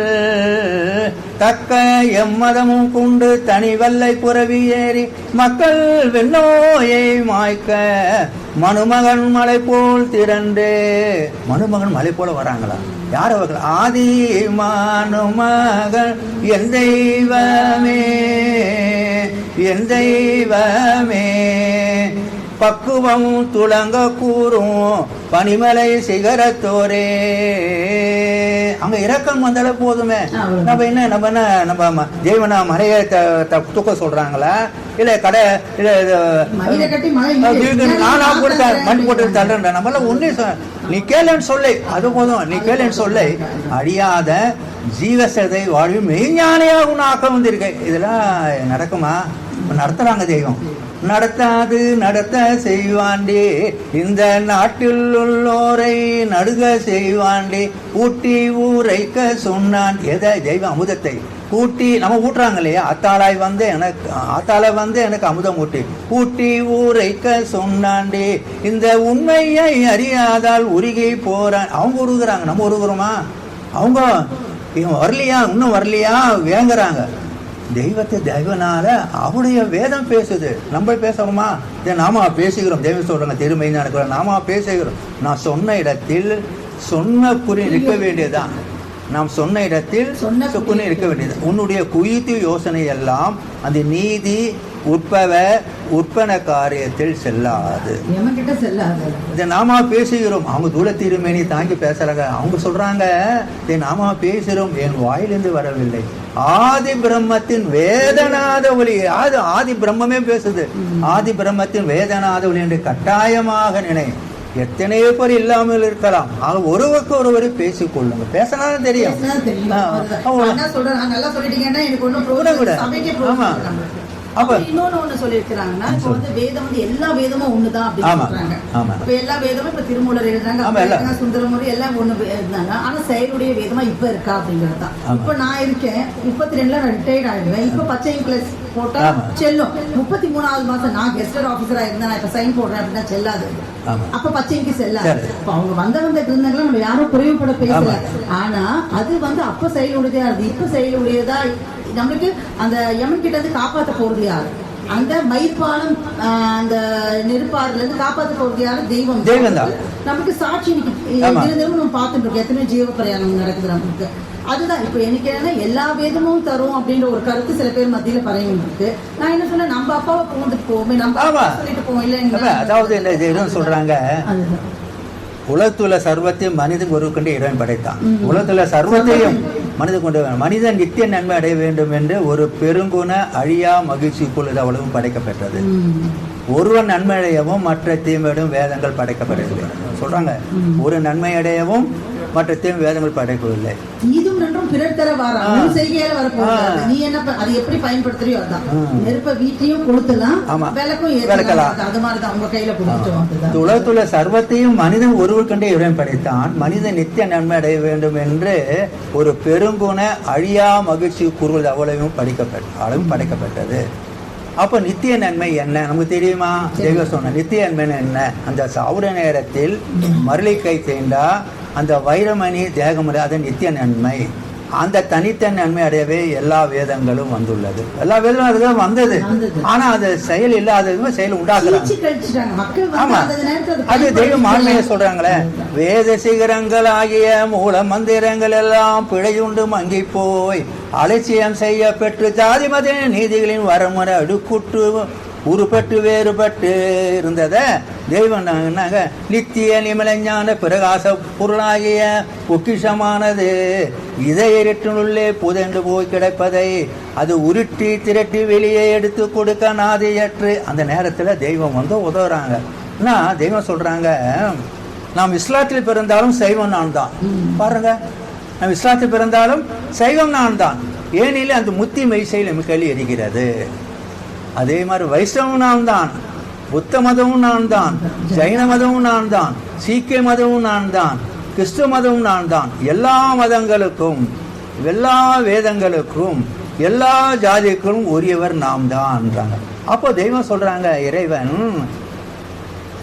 தக்க எம்மதமும் கொண்டு தனி வல்லை புறவி ஏறி மக்கள் வெண்ணோயை மாய்க்க மனுமகன் மலை போல் திரண்டு. மனுமகன் மலை போல வராங்களா? யார் அவர்கள்? ஆதி மனுமகன் என் தெய்வமே என் தெய்வமே பக்குவம் துளங்க கூறும் பனிமலை சிகரத்தோரே. அங்க இறக்கம் வந்தால போதுமே. நம்ம ஜெய்வனா மலைய தூக்க சொல்றாங்களா, இல்ல கடை நானா கொடுத்த மண் போட்டு தள்ளுற நம்மள ஒண்ணு நீ கேளுன்னு சொல்லி அது போதும். நீ கேளுன்னு சொல்லி அழியாத ஜீவசதை வாழ்வு மெய்ஞானியாக உன் ஆக்க வந்திருக்க. இதெல்லாம் நடக்குமா? நடத்துறாங்க தெய்வம். நடத்தாது நடத்த செய்வாண்டே இந்த நாட்டில் உள்ளோரை நடுக செய்வாண்டே ஊட்டி ஊரைக்க சொன்னான். எதை? தெய்வ அமுதத்தை ஊட்டி நம்ம ஊட்டுறாங்க இல்லையா? ஆத்தாளாய் எனக்கு அமுதம் ஊட்டி ஊரைக்க சொன்னாண்டே இந்த உண்மையை அறியாதால் உருகி போறான். அவங்க உருகுறாங்க, நம்ம உருகுறோமா? அவங்க வரலையா, இன்னும் வரலையா வேங்குறாங்க. தெய்வத்தை தெய்வனால அவருடைய வேதம் பேசுது, நம்ம பேசுறோமா? நாம பேசுகிறோம். தெய்வம் சொல்றாங்க திருமையான நாம பேசுகிறோம். நான் சொன்ன இடத்தில் சொன்ன குறி இருக்க வேண்டியதுதான். நாம் சொன்ன இடத்தில் குறி இருக்க வேண்டியது. உன்னுடைய குயித்து யோசனை எல்லாம் அந்த நீதி உற்பன காரியத்தில் செல்லாது. இதை நாம பேசுகிறோம். அவங்க தூர திருமேனி தாங்கி பேசுறாங்க. அவங்க சொல்றாங்க இதை நாம பேசுகிறோம், என் வாயிலிருந்து வரவில்லை. ஆதி பிரம்மத்தின் வேதநாத ஒலி. ஆதி பிரம்மமே பேசுது. ஆதி பிரம்மத்தின் வேதநாத ஒலி என்று கட்டாயமாக நினை. எத்தனையோ பேர் இல்லாமல் இருக்கலாம். ஒருவருக்கு ஒருவரை பேசிக் கொள்ளுங்க. பேசினாலும் தெரியும். அப்ப இன்னொன்னு சொல்லிருக்காங்கன்னா இப்ப வந்து வேதம் வந்து எல்லா வேதமும் ஒண்ணுதான் அப்படின்னு சொல்றாங்க. இப்ப எல்லா வேதமும் இப்ப திருமூலர் எழுதுறாங்க, சுந்தரமூர் எல்லாம் ஒண்ணு எழுதுனாங்க. ஆனா செயலுடைய வேதமா இப்ப இருக்கா அப்படிங்கறதுதான். இப்ப நான் இருக்கேன் 32ல நான் ரிட்டையர்ட் ஆயிடுவேன். இப்ப பச்சை பிளஸ் போட்டா செல்லும். 33வது மாசம் நான் கெஸ்டட் ஆபீசரா இருந்தேன், நான் இப்ப சைன் போடுறேன் அப்படின்னா செல்லாது. அப்ப பச்சைக்கு செல்லாது. அவங்க வந்தவங்க இருந்தாங்களா நம்ம யாரும் குறைவுபட பேசல. ஆனா அது வந்து அப்ப செயலுடையதா இருக்கு, இப்ப செயலுடையதா நம்மளுக்கு அந்த யமன் கிட்ட இருந்து காப்பாற்ற போறது யாரு? அந்த மைப்பாலம் அந்த நெருப்பாறுல இருந்து காப்பாற்ற போறது யாரு? தெய்வம் தான். நமக்கு சாட்சி நம்ம பார்த்துட்டு இருக்கோம், எத்தனை ஜீவ பிரயாணம் நடக்குது நமக்கு. அதுதான் இப்ப எனக்கு என்ன எல்லா வேதமும் தரும் அப்படின்ற ஒரு கருத்து சில பேர் மத்தியில பரவிட்டு இருக்கு. நான் என்ன சொன்னேன், நம்ம அப்பாவை போந்துட்டு போவோமே, நம்ம சொல்லிட்டு போவோம் இல்ல. அதாவது என்ன சொல்றாங்க, உலகத்துல சர்வத்தையும் மனிதன் ஒரு கொண்டு இறைவன் படைத்தான். உலகத்துல சர்வத்தையும் மனிதன் கொண்டு மனிதன் நித்திய நன்மை அடைய வேண்டும் என்று ஒரு பெருங்குண அழியா மகிழ்ச்சிக்குள் அவ்வளவும் படைக்கப்பட்டது. ஒருவன் நன்மை அடையவும் மற்ற தீமையும் வேதங்கள் படைக்கப்படவில்லை சொல்றாங்க. ஒரு நன்மை அடையவும் மற்ற தீமை வேதங்கள் படைக்கவில்லை. இதுவும் நன்றும் பிறர் தர வாரம் செய்கையால வரப்போகுது. நீ என்ன அது எப்படி பயன்படுத்துறியோ அதான். நெருப்ப வீட்டையும் கொளுத்தலாம், விளக்கும் ஏற்றலாம். அது மாதிரிதான் உங்க கையில கொடுத்துட்டோம். உலகத்துல சர்வத்தையும் மனிதன் ஒருவர் கண்டே இறைவன் படைத்தான். மனிதன் நித்திய நன்மை அடைய வேண்டும் என்று ஒரு பெருங்குண அழியா மகிழ்ச்சி கூறுவது அவ்வளவும் படைக்கப்பட்டது. அப்ப நித்திய நன்மை என்ன நமக்கு தெரியுமா? தெய்வம் சொன்ன நித்திய நன்மை என்ன? அந்த சாவுட நேரத்தில் மரளி கை தேண்டா அந்த வைரமணி தேகமுறை அது நித்திய நன்மை. அந்த தனித்த நன்மை அடையவே எல்லா வேதங்களும் வந்துள்ளது. எல்லா வேதங்களும் அதுதான் வந்தது. ஆனா அது செயல் இல்லாதது செயல் உண்டாக்குறாங்க. ஆமா, அது தெய்வம் ஆண்மையை சொல்றாங்களே, வேத சிகரங்கள் ஆகிய மூல மந்திரங்கள் எல்லாம் பிழையுண்டு மங்கி போய் அலட்சியம் செய்ய பெற்று ஜாதி மத நீதிகளின் வரமுறை அடுக்குற்று உருப்பட்டு வேறுபட்டு இருந்தத தெய்வம் நித்திய நிமலஞான பிரகாச பொருளாகிய பொக்கிஷமானது இதயத்தினுள்ளே புதைந்து போய் கிடப்பதை அது உருட்டி திரட்டி வெளியே எடுத்து கொடுக்க நாதியற்று அந்த நேரத்துல தெய்வம் வந்து உதவுறாங்க. தெய்வம் சொல்றாங்க, நாம் இஸ்லாத்தில் பிறந்தாலும் சைவம் நான் தான். பாருங்க, நாம் இஸ்லாத்தில் பிறந்தாலும் சைவம் நான் தான். ஏனில் அந்த முத்தி மெய்சையில் நமக்கு கையில் எரிகிறது. அதே மாதிரி வைஷ்ணவம் நான் தான், புத்த மதமும் நான் தான், ஜைன மதமும் நான் தான், சீக்கிய மதமும் நான் தான், கிறிஸ்துவ மதமும் நான் தான். எல்லா மதங்களுக்கும் எல்லா வேதங்களுக்கும் எல்லா ஜாதிக்கும் உரியவர் நாம் தான்ன்றாங்க. அப்போ தெய்வம் சொல்றாங்க, இறைவன்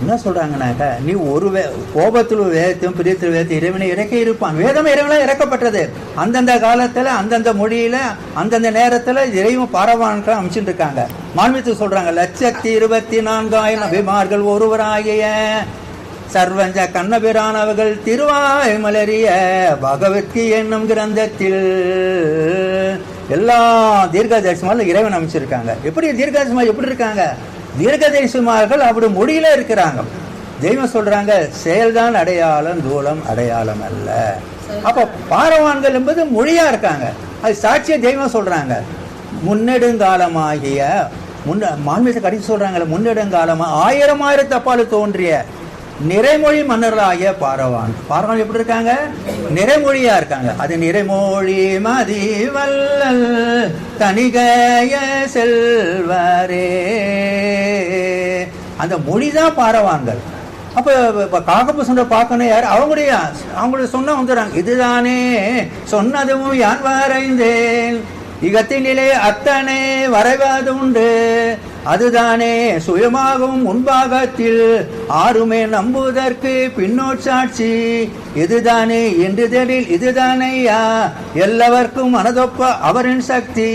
என்ன சொல்றாங்கன்னாக்க, நீ ஒரு கோபத்தில் வேதத்தையும் பிரியத்தில் வேதத்தை இறைவனை இறக்க இருப்பான். வேதமே இறைவனா இறக்கப்பட்டது. அந்தந்த காலத்துல அந்தந்த மொழியில அந்தந்த நேரத்துல இறைவன் பாரவான்கள் அமைச்சுட்டு இருக்காங்க. மாண்புமிகு சொல்றாங்க, 1,24,000 அபிமார்கள் ஒருவராகிய சர்வஞ்ச கண்ணபிரான் அவர்கள் திருவாய் மலரிய பகவத்கீ என்னும் கிரந்தத்தில் எல்லா தீர்க்கதரிசனங்களும் இறைவன் அமைச்சிருக்காங்க. எப்படி தீர்க்கதரிசனம் எப்படி இருக்காங்க? தீர்க்கதரிசிமார்கள் அப்படி மொழியில இருக்கிறாங்க. தெய்வம் சொல்றாங்க, செயல்தான் அடையாளம், தூளம் அடையாளம் அல்ல. அப்ப பாரவான்கள் என்பது மொழியா இருக்காங்க. அது சாட்சிய தெய்வம் சொல்றாங்க. முன்னெடுங்காலமாகிய மாண்புமிகு கடைசி சொல்றாங்க, முன்னெடுங்காலமா 1000 தப்பால் தோன்றிய நிறைமொழி மன்னர்களாகிய பாரவான். பாரவான் எப்படி இருக்காங்க? நிறைமொழியா இருக்காங்க. அது நிறைமொழி மதிவல்லல் தனிகைய செல்வரே, அந்த மொழிதான் பாரவான்கள். அப்ப காகபூசனை பார்க்கணும் யாரு? அவங்களுடைய சொன்ன வந்துடுறாங்க. இதுதானே சொன்னதும் யான் வரைந்தேன், இகத்தினிலே அத்தனை வரைவது உண்டு, அதுதானே சுயமாகவும் முன்பாகத்தில் ஆறுமே நம்புவதற்கு பின்னோட்சாட்சி, இதுதானே என்று தெளில் இதுதானையா எல்லாവർக்கும் மனதொப்ப அவரின் சக்தி,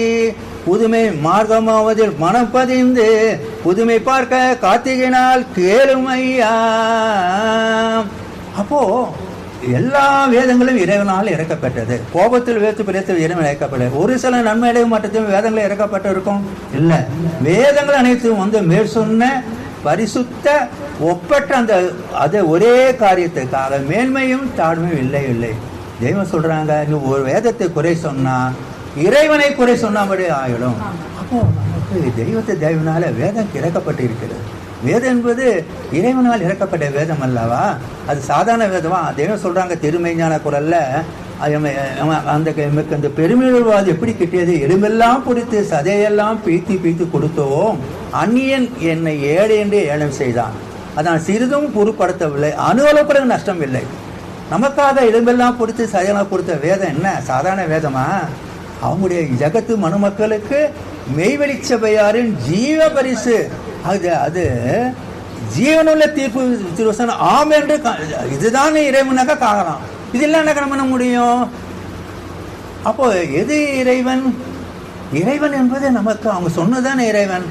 புதுமை மார்க்கமாவதில் மனம் பதிந்து புதுமை பார்க்க கார்த்திகினால் கேளுமையா. அப்போ எல்லா வேதங்களும் இறைவனால் இறக்கப்பட்டது. கோபத்தில் வேத்து பிரியத்தில் இறைவன் இறக்கப்பட்டது. ஒரு சில நன்மையிலையும் மற்றத்தையும் வேதங்களை இறக்கப்பட்டு இருக்கும் இல்ல. வேதங்கள் அனைத்தும் வந்து மேற் சொன்ன பரிசுத்த ஒப்பற்ற அந்த அது ஒரே காரியத்துக்காக மேன்மையும் தாழ்மையும் இல்லை. தெய்வம் சொல்றாங்க, நீ ஒரு வேதத்தை குறை சொன்னா இறைவனை குறை சொன்னாபடி ஆயிடும். அப்போ தெய்வத்தை தெய்வனால வேதம் இறக்கப்பட்டு இருக்கிறது. வேதம் என்பது இறைவனால் இறக்கப்பட்ட வேதம் அல்லவா? அது சாதாரண வேதமா? தெய்வம் சொல்றாங்க திருமைஞான குரல்ல, அந்த பெருமைவாது எப்படி கிட்டியது? எலும்பெல்லாம் பிடித்து சதையெல்லாம் பீத்தி கொடுத்தோம், அந்நியன் என்னை ஏழை என்று ஏலம் செய்தான், அதான் சிறிதும் பொருட்படுத்தவில்லை, அணுவளப்பட நஷ்டம் இல்லை. நமக்காக எலும்பெல்லாம் பிடித்து சதையெல்லாம் கொடுத்த வேதம் என்ன சாதாரண வேதமா? அவங்களுடைய ஜகத்து மனுமக்களுக்கு மெய்வெளிச்சபையாரின் ஜீவ பரிசு. அது ஜீவனுள்ள தீர்ப்பு திருவசனம் ஆம் என்று இதுதான் இறைவனாக காணலாம். இதெல்லாம் என்ன பண்ண முடியும்? அப்போ எது இறைவன்? இறைவன் என்பது நமக்கு அவங்க சொன்னதானே இறைவன்.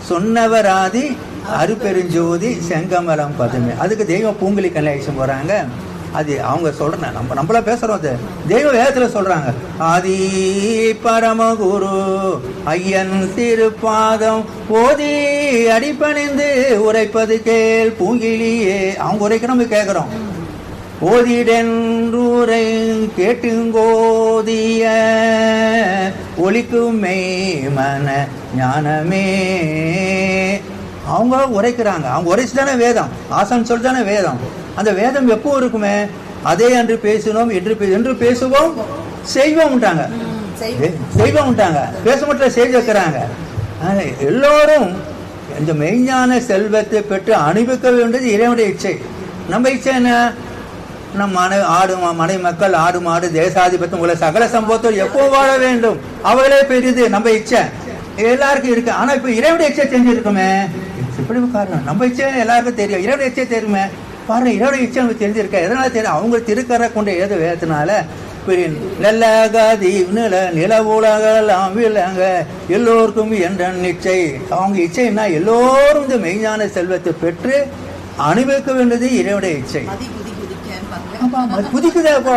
சொன்னவராதி அருப்பெருஞ்சோதி செங்கமலம் பதுமை. அதுக்கு தெய்வம் பூங்குழி கல்யாணம் போறாங்க. அது அவங்க சொல்ற நம்மள பேசுறோம். அது தெய்வ வேதத்துல சொல்றாங்க. ஆதி பரமகுரு ஐயன் திருப்பாதம் ஓதி அடிப்பணிந்து உரைப்பது கேள் பூங்கிலியே. அவங்க உரைக்க நம்ம கேட்கிறோம். ஓதிடென்றூரை கேட்டுங்கோதிய ஒலிக்குமே மன ஞானமே. அவங்க உரைக்கிறாங்க. அவங்க உரைச்சு தானே வேதம், ஆசான் சொல் தானே வேதம். அந்த வேதம் எப்போ இருக்குமே? அதே அன்று பேசினோம் என்று பேசுவோம் செய்வோம்ட்டாங்க. பேச மட்டும் செய்து வைக்கிறாங்க. எல்லோரும் இந்த மெய்ஞான செல்வத்தை பெற்று அனுபவிக்க வேண்டியது இறைவனுடைய இச்சை. நம்ம இச்சை என்ன? நம் மனை மக்கள் ஆடு மாடு தேசாதிபத்தியம் உள்ள சகல சம்பவத்தோடு எப்போ வாழ வேண்டும், அவர்களே பெரிது நம்ம இச்சை எல்லாருக்கும் இருக்கு. ஆனா இப்ப இறைவனுடைய இச்சை தெரிஞ்சிருக்குமே. இப்படி காரணம் நம்ம இச்சை எல்லாருக்கும் தெரியும், இறைவனுடைய இச்சை தெரியுமே. பாருங்க, இறைவனுடைய இச்சை நமக்கு தெரிஞ்சிருக்க. எதனால தெரியும்? அவங்க திருக்கரை கொண்டு ஏதோ வேதத்தினால நில உலகெல்லாம் விளங்க எல்லோருக்கும் என்ற நிச்சை. அவங்க இச்சைன்னா எல்லோரும் இந்த மெய்ஞான செல்வத்தை பெற்று அனுபவிக்க வேண்டியது இறைவனுடைய இச்சை. குதிக்குதா? அப்போ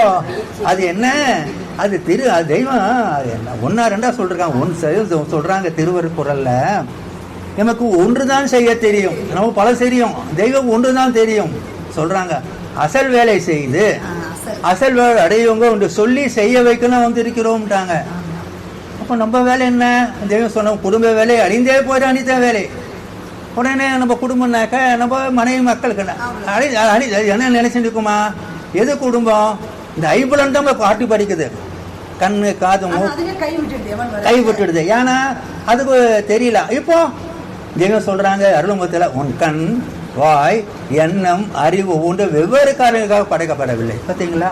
அது என்ன? அது தெய்வம் ஒன்னா ரெண்டா சொல்றாங்க. சொல்றாங்க திருவருக்குறள்ல, நமக்கு ஒன்றுதான் செய்ய தெரியும், நமக்கு பல தெரியும், தெய்வம் ஒன்றுதான் தெரியும் சொல்றாங்க. அசல் வேலை செய்து அசல் வேலை அடையவங்க ஒன்று சொல்லி செய்ய வைக்கணும் வந்திருக்கிறோம்ட்டாங்க. அப்போ நம்ம வேலை என்ன? தெய்வம் சொன்ன குடும்ப வேலை அழிந்தே போயிட அனித வேலை. உடனே நம்ம குடும்பம்னாக்க நம்ம மனைவி மக்களுக்கு என்ன நினைச்சுட்டு இருக்குமா? எது குடும்பம்? இந்த ஐம்புலன் தான் பாட்டு படிக்குது. கண்ணு காது கை விட்டுடுது. ஏன்னா அதுக்கு தெரியல. இப்போ தெய்வம் சொல்றாங்க அருள்முகத்துல, உன் கண் வாய் எண்ணம் அறிவு ஒவ்வொன்று வெவ்வேறு காரணங்களுக்காக படைக்கப்படவில்லை. பார்த்தீங்களா?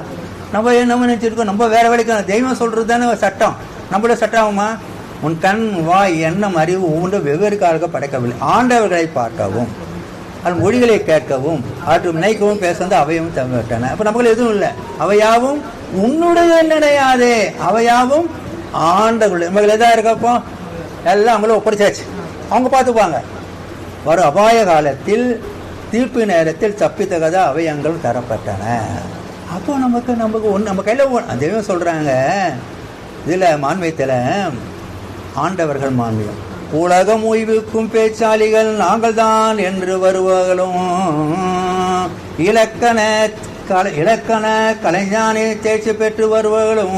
நம்ம என்ன நினைச்சிருக்கோம்? நம்ம வேற வேலைக்கு தெய்வம் சொல்றது தானே சட்டம். நம்மளோட சட்டம் ஆகுமா? உன் கண் வாய் எண்ணம் அறிவு ஒவ்வொன்று வெவ்வேறு காரணங்களுக்காக படைக்கவில்லை. ஆண்டவர்களை பார்க்கவும் அது மொழிகளை கேட்கவும் அவற்றை நினைக்கவும் பேசுறது அவையும் தவிர்த்தன. அப்ப நமக்கு எதுவும் இல்லை. அவையாவும் உன்னுடைய நினையாதே, அவையாவும் ஆண்டவர்கள் நமக்கு எதா இருக்கப்போ எல்லாம் அவங்களும் ஒப்படைச்சாச்சு, அவங்க பார்த்துப்பாங்க. வரும் அபாய காலத்தில் தீர்ப்பு நேரத்தில் தப்பித்தகத அவயங்கள் தரப்பட்டன. அப்போ நமக்கு ஒன்று நம்ம கையில் தெய்வம் சொல்றாங்க. இதுல மான்மியத்தில் ஆண்டவர்கள் மான்மியம். உலகம் ஓய்வுக்கும் பேச்சாளிகள் நாங்கள் தான் என்று வருவர்களும் இலக்கண கலைஞானே தேர்ச்சி பெற்று வருவர்களும்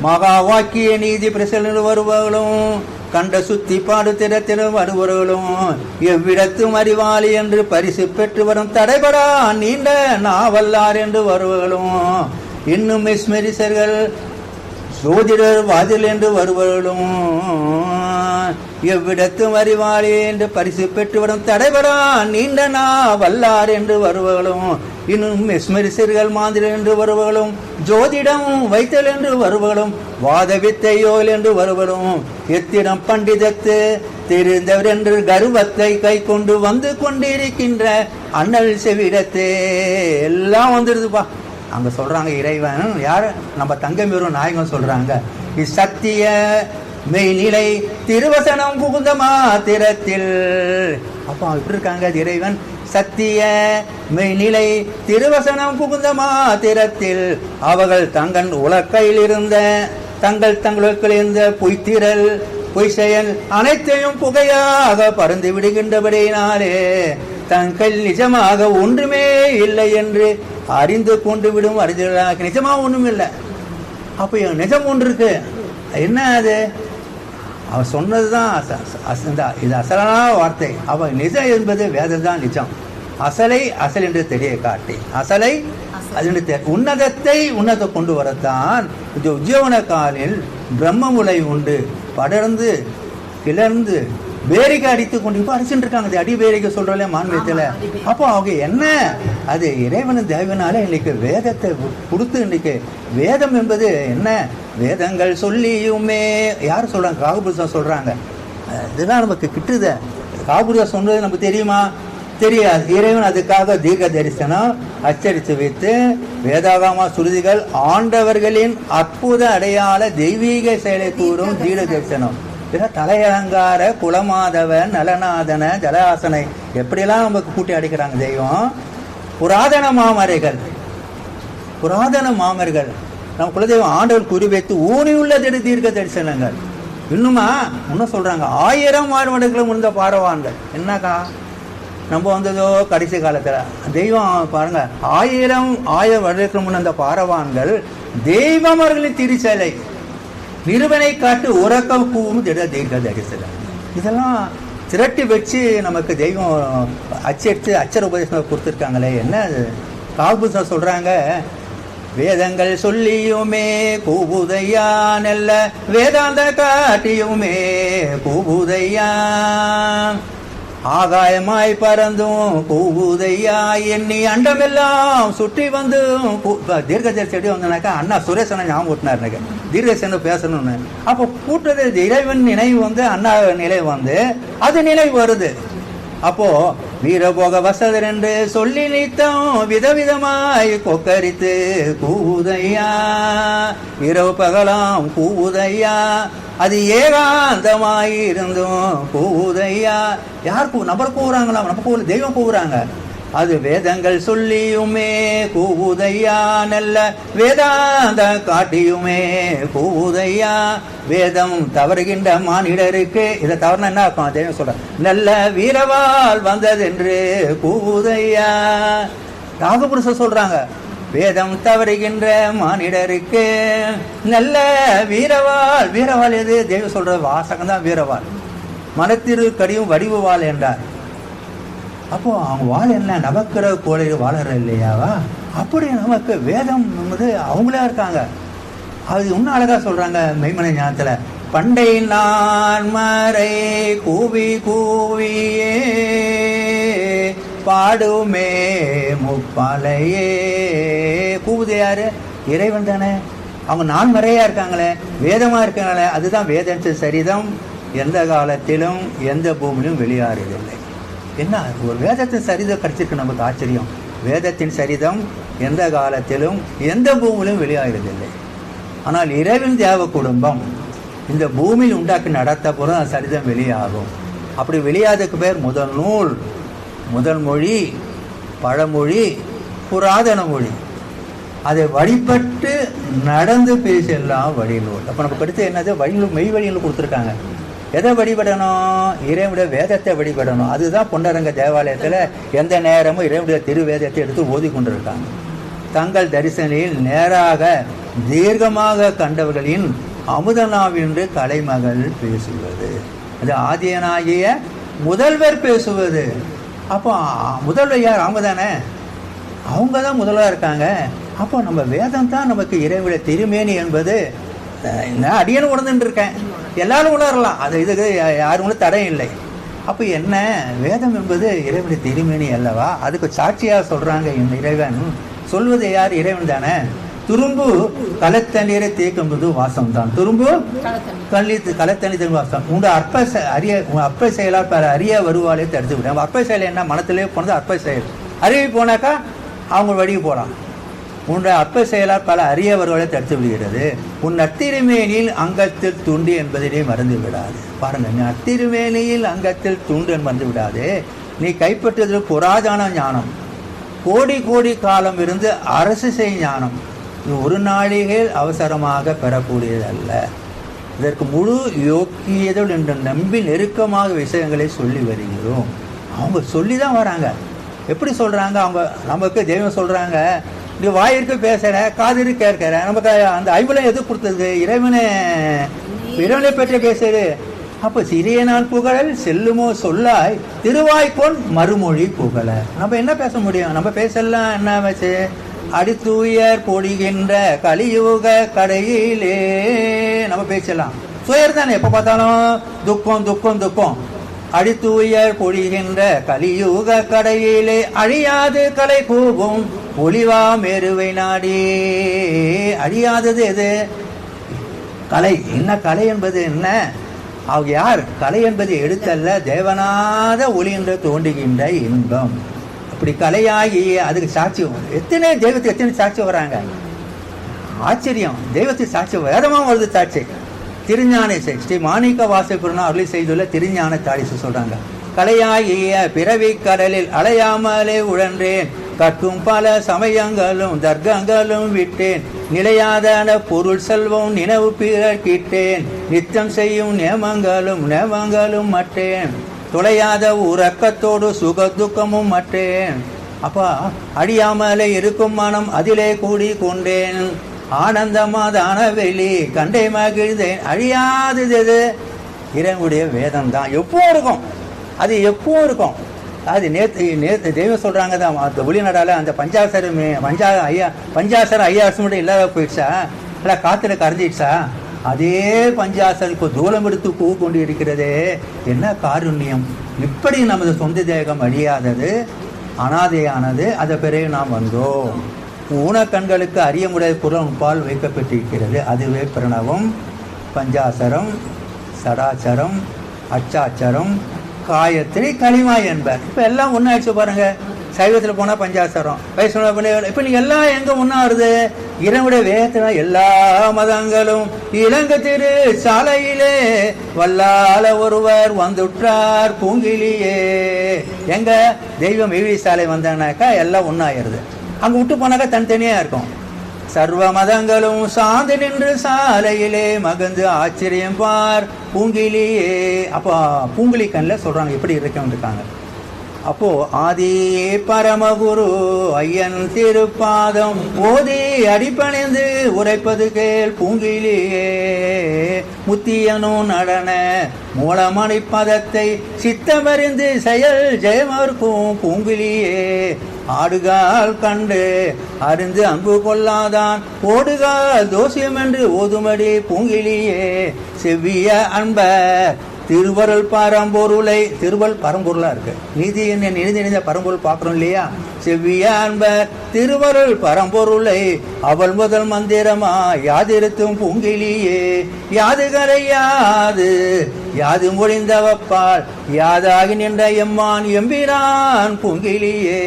மகா வாக்கிய நீதி பிரசல் வருவர்களும் கண்ட சுத்தி பாடு திறத்திலும் வருவர்களும் எவ்விடத்தும் அறிவாளி என்று பரிசு பெற்று வரும் தடைபடா நீண்ட நாவல்லார் என்று வருவர்களும் இன்னும் மெஸ்மெரிசர்கள் ஜோதிடர் வாதில் என்று வருவர்களும் எவ்விடத்தும் அறிவாளி என்று பரிசு பெற்று வரும் தடைபடா நீண்ட வல்லார் என்று வருவர்களும் இன்னும் மெஸ்மரிசர்கள் மாதிரி என்று வருவர்களும் ஜோதிடம் வைத்தல் என்று வருவர்களும் வாத வித்தையோல் என்று வருவர்களும் எத்திடம் பண்டிதத்து தெரிந்தவர் என்று கர்வத்தை கை கொண்டு வந்து கொண்டிருக்கின்ற அண்ணல் செவிடத்தே எல்லாம் வந்துருதுப்பா. அங்க சொல்றாங்க இறைவன் யாரு? நம்ம தங்கமேரும் நாயகம் சொல்றாங்க. இச்சத்திய மெய்நிலை திருவசனம் புகுந்த மாத்திரத்தில். அப்போ எப்படி இருக்காங்க இறைவன்? சத்திய மெய்நிலை திருவசனம் புகுந்த மாத்திரத்தில் அவர்கள் தங்கள் உலக்கையில் இருந்த தங்களுக்கு இருந்த பொய்த்திரல் பொய் செயல் அனைத்தையும் புகையாக பறந்து விடுகின்றபடியினாலே தங்கள் நிஜமாக ஒன்றுமே இல்லை என்று அறிந்து கொண்டு விடும். அறிஞர்களாக நிஜமா ஒன்றும் இல்லை. அப்போ நிஜம் ஒன்று இருக்கு. என்ன அது? அவன் சொன்னதுதான் இது அசலான வார்த்தை. அவன் நிஜம் என்பது வேதம் தான் நிஜம். அசலை அசல் என்று தெரிய காட்டி, அசலை அது உன்னதத்தை உன்னத கொண்டு வரத்தான் உஜ்ஜீவன காலில் பிரம்மமுலை உண்டு படர்ந்து கிளர்ந்து வேரிக்கை அடித்து கொண்டு இப்போ அடிச்சுட்டு இருக்காங்க. அடி வேரிக்கை சொல்றோம்ல மான்மியத்தில். அப்போ அவங்க என்ன, அது இறைவன் தேவனால இன்னைக்கு வேதத்தை கொடுத்து, இன்னைக்கு வேதம் என்பது என்ன, வேதங்கள் சொல்லியுமே யார் சொல்றாங்க, காகுபுருஷா சொல்றாங்க. இதுதான் நமக்கு கிட்டுத. காகுபுருஷா சொன்னது நமக்கு தெரியுமா? தெரியாது. இறைவன் அதுக்காக தீர்க்க தரிசனம் அச்சடித்து வைத்து வேதாகம சுருதிகள் ஆண்டவர்களின் அற்புத அடையாள தெய்வீக செயலை கூறும் தீர்க்க தரிசனம். தலையலங்கார குலமாதவன் நலநாதன ஜலஹாசனை எப்படியெல்லாம் நமக்கு கூட்டி அடிக்கிறாங்க தெய்வம். புராதன மாமரைகள் நம்ம குலதெய்வம் ஆண்டவர் குறிவைத்து ஊனியுள்ள தீர்க்க தரிசனங்கள். இன்னுமா இன்னும் சொல்றாங்க 1000 மாறுவடுகளும் இருந்த பாரவான்கள். என்னக்கா நம்ம வந்ததோ கடைசி காலத்தில் தெய்வம் பாருங்க, 1000 வருடத்துக்கு முன் அந்த பாரவான்கள் தெய்வம் அவர்களின் திருச்சலை நிறுவனை காட்டு உறக்கம் கூவும் தீர்க்க தரிசனம். இதெல்லாம் திரட்டி வச்சு நமக்கு தெய்வம் அச்சடித்து அச்சர உபதேசம் கொடுத்துருக்காங்களே. என்ன காபுசா சொல்றாங்க, வேதங்கள் சொல்லியுமே கூபுதையா நெல்ல வேதாந்த காட்டியுமே கூபுதையா ஆகாயமாய் பறந்தும் கூபுதையா எண்ணி அண்டமெல்லாம் சுற்றி வந்து தீர்க்கதரிசி செடி வந்தனாக்கா அண்ணா சுரேசனை ஞாபகம் ஊட்டினார் எனக்கு தீர்க்கதரிசன பேசணும்னு. அப்போ கூட்டுறது இறைவன் நினைவு வந்து அண்ணா நிலை வந்து அது நிலை வருது. அப்போ வீரபோக வசதர் என்று சொல்லி நித்தம் விதவிதமாய் கொக்கரித்து கூவுதையா இரவு பகலாம் கூவுதையா அது ஏகாந்தமாயிருந்தும் கூவுதையா. யார் நபர் கூவுறாங்களா? நம்ம தெய்வம் கூவுறாங்க. அது வேதங்கள் சொல்லியுமே கூவுதையா நல்ல வேதாந்த காட்டியுமே கூவுதையா. வேதம் தவறுகின்ற மானிடருக்கு இதை தவறுனா என்ன ஆகும்? தெய்வம் சொல்ற நல்ல வீரவால் வந்ததென்று கூவுதையா. ராகபுருஷ சொல்றாங்க, வேதம் தவறுகின்ற மானிடருக்கு நல்ல வீரவால். வீரவால் எது? தெய்வம் சொல்ற வாசகம் தான் வீரவால். மனத்திரு கடியும் வடிவு வாள் என்றார். அப்போ அவங்க வாழ என்ன நவக்கிற கோளையில் வாழற இல்லையாவா? அப்படி நமக்கு வேதம் வந்து அவங்களா இருக்காங்க. அது இன்னும் அழகா சொல்றாங்க மெய்மனை ஞானத்துல, பண்டை நான் மறை கூவி கூவியே பாடுமே முப்பாலையே. கூவுது யாரு? இறைவன் தானே. அவங்க நான் மறையா இருக்காங்களே, வேதமா இருக்காங்களே. அதுதான் வேதத்தின் சரிதம் எந்த காலத்திலும் எந்த பூமியிலும் வெளியாறுதில்லை. என்ன ஒரு வேதத்தின் சரிதம் கிடைச்சிருக்கு நமக்கு ஆச்சரியம். வேதத்தின் சரிதம் எந்த காலத்திலும் எந்த பூமியிலும் வெளியாகிறதில்லை. ஆனால் இறைவன் தேவ குடும்பம் இந்த பூமியில் உண்டாக்கி நடத்த போதும் அந்த சரிதம் வெளியாகும். அப்படி வெளியாததுக்கு பேர் முதல் நூல், முதல் மொழி, பழமொழி, புராதன மொழி. அதை வழிபட்டு நடந்து பேசலாம் வழிநூல். அப்போ நமக்கு அடுத்து என்னது? வழிநூல் மெய் வழிநூல் கொடுத்துருக்காங்க. எதை வழிபடணும்? இறைவனுடைய வேதத்தை வழிபடணும். அதுதான் பொன்னரங்க தேவாலயத்தில் எந்த நேரமும் இறைவனுடைய திருவேதத்தை எடுத்து ஓதி கொண்டிருக்காங்க. தங்கள் தரிசனில் நேராக தீர்க்கமாக கண்டவர்களின் அமுதனாவென்று கலைமகள் பேசுவது. அது ஆதியனாகிய முதல்வர் பேசுவது. அப்போ முதல்வர் யார்? அவங்க தானே. அவங்க தான் முதல்வராக இருக்காங்க. அப்போ நம்ம வேதம் தான் நமக்கு இறைவனுடைய திருமேனி என்பது நான் அடியன்னு உணர்ந்துட்டு இருக்கேன். எல்லாரும் உணரலாம், அது இதுக்கு யாரும் தடையும் இல்லை. அப்போ என்ன, வேதம் என்பது இறைவனுடைய திருமேனி அல்லவா? அதுக்கு சாட்சியாக சொல்றாங்க. இந்த இறைவன் சொல்வது யார்? இறைவன் தானே. துரும்பு கலத்தண்ணீரை தேக்கும்போது வாசம் தான். துரும்பு கலத்தண்ணீர் வாசம். உங்க அற்ப செயலால் பல அரிய வருவாலே தடுத்து விட. அற்ப செயல் என்ன? மனத்திலே போனது அற்ப செயல். அறிவி போனாக்கா அவங்க வழிக்கு போகலாம். உன்னுடைய அற்ப செயலால் பல அரிய வருவாயை தடுத்து விடுகிறது. உன் அத்திருமேனியில் அங்கத்தில் துண்டு என்பதிலே மறந்து விடாது. பாருங்க, நீ அத்திருமேனியில் அங்கத்தில் துண்டு மறந்து விடாது. நீ கைப்பற்றுவது புராதன ஞானம், கோடி கோடி காலம் இருந்து அரசு செய் ஞானம். இது ஒரு நாளிகையில் அவசரமாக பெறக்கூடியதல்ல. இதற்கு முழு யோக்கியதோடு என்று நம்பி நெருக்கமாக விஷயங்களை சொல்லி வருகிறோம். அவங்க சொல்லி தான் வராங்க. எப்படி சொல்றாங்க? அவங்க நமக்கு தெய்வம் சொல்றாங்க, நீ வாயிற்கு பேசுற, காதிற்கு கேட்கிற. நமக்கு அந்த ஐம்பலம் எது கொடுத்தது? இறைவனை பற்றி பேசுறது. அப்போ சிறிய நான் புகழல் செல்லுமோ சொல்லாய் திருவாய்ப்பொன் மறுமொழி புகழ. நம்ம என்ன பேச முடியும்? நம்ம பேசலாம் என்ன வச்சு? அடித்துயர் பொழிகின்ற கலியுக கடையிலே நம்ம பேசலாம். துயர் தானே, எப்போ பார்த்தாலும் துக்கம் துக்கம் துக்கம். அடித்துயர் பொழிகின்ற கலியுக கடையிலே அழியாது கலை கூவும் ஒளிவா மேருவை நாடி. அழியாதது எது? கலை. என்ன கலை என்பது? என்ன அவங்க யார்? கலை என்பது எடுத்தல்ல, தேவனாத ஒளி என்று தோன்றுகின்ற இன்பம். அப்படி கலையாகி அதுக்கு சாட்சி எத்தனை தெய்வத்துக்கு எத்தனை சாட்சி வராங்க. ஆச்சரியம். தெய்வத்துக்கு சாட்சி வேதமாக வருது சாட்சி. திருஞான ஸ்ரீ மாணிக்க வாசகருணா அருளி செய்துள்ள திருஞான தாரிசு சொல்றாங்க. கலையாகிய பிறவி கடலில் அலையாமலே உழன்றேன், கற்கும் பல சமயங்களும் தர்க்கங்களும் விட்டேன், நிலையாதான பொருள் செல்வம் நினைவு பிறக்கிட்டேன், நித்தம் செய்யும் நேமங்களும் மற்றேன், தொலையாத உறக்கத்தோடு சுக துக்கமும் மற்றேன். அப்பா அழியாமலே இருக்கும் மனம் அதிலே கூடி கொண்டேன், ஆனந்தமாதான வெளி கண்டை மகிழ்ந்தேன். அழியாதது எது? இறைவனுடைய வேதம் தான். எப்போ இருக்கும், அது எப்போ இருக்கும். அது நேற்று தெய்வம் சொல்கிறாங்க தான், அந்த ஒளிநடால அந்த பஞ்சாசரம் 5 வருஷம் மட்டும் இல்லாத போயிடுச்சா, இல்லை காற்றுல கரைஞ்சிடுச்சா? அதே பஞ்சாசரம் இப்போ தூரம் எடுத்து பூ கொண்டு இருக்கிறதே. என்ன காருண்யம்! இப்படி நமது சொந்த தேகம் அழியாதது, அனாதையானது. அதை பிறகு நாம் வந்தோம். ஊனக்கண்களுக்கு அறிய முடியாத பொருள் பால் வைக்கப்பட்டிருக்கிறது. அதுவே பிரணவம், பஞ்சாசரம், சடாச்சரம், அச்சாச்சரம், காயத்ரி, களிமா என்பர். இப்போ எல்லாம் ஒன்றாயிடுச்சு பாருங்க. சைவத்தில் போனால் பஞ்சாசரம், வைஷ்ணவ இப்போ நீங்கள் எல்லாம் எங்கே ஒன்றா வருது? இறைவனுடைய வேதத்தில் எல்லா மதங்களும் இளங்க திரு சாலையிலே வல்லால ஒருவர் வந்துற்றார் பூங்கிலியே. எங்க தெய்வம் மெய்வி சாலை வந்தானாக்கா எல்லாம் ஒன்றாயிருது. அங்கே விட்டு போனாக்கா தனித்தனியாக இருக்கும். சர்வ மதங்களும் சார்ந்து நின்று சாலையிலே மகந்து ஆச்சரியம் பார் பூங்கிலியே. அப்போ பூங்கிலி கண்ணில் சொல்கிறாங்க எப்படி இருக்காங்க. அப்போ ஆதி பரமகுரு ஐயன் திருப்பாதம் ஓதி அடிப்பணிந்து உரைப்பது கேள் பூங்கிலியே. முத்தியனும் நடன மூலமணி பதத்தை சித்தமறிந்து செயல் ஜெயமர்க்கும் பூங்கிலியே. ஆடுகால் கண்டு அறிந்து அன்பு கொள்ளாதான் ஓடுகால் தோசியம் என்று ஓதுமடி பூங்கிலியே. செவ்விய அன்பர் திருவருள் பரம்பொருளை, திருவருள் பரம்பொருளா இருக்கு. நீதி நினைந்த பரம்பொருள் பார்க்குறோம் இல்லையா? செவ்விய அன்பர் திருவருள் பரம்பொருளை அவள் முதல் மந்திரமா யாதிருத்தும் பூங்கிலியே. யாது கரையாது யாது முடிந்தவப்பால் யாதாகி நின்ற எம்மான் எம்பிரான் பூங்கிலியே.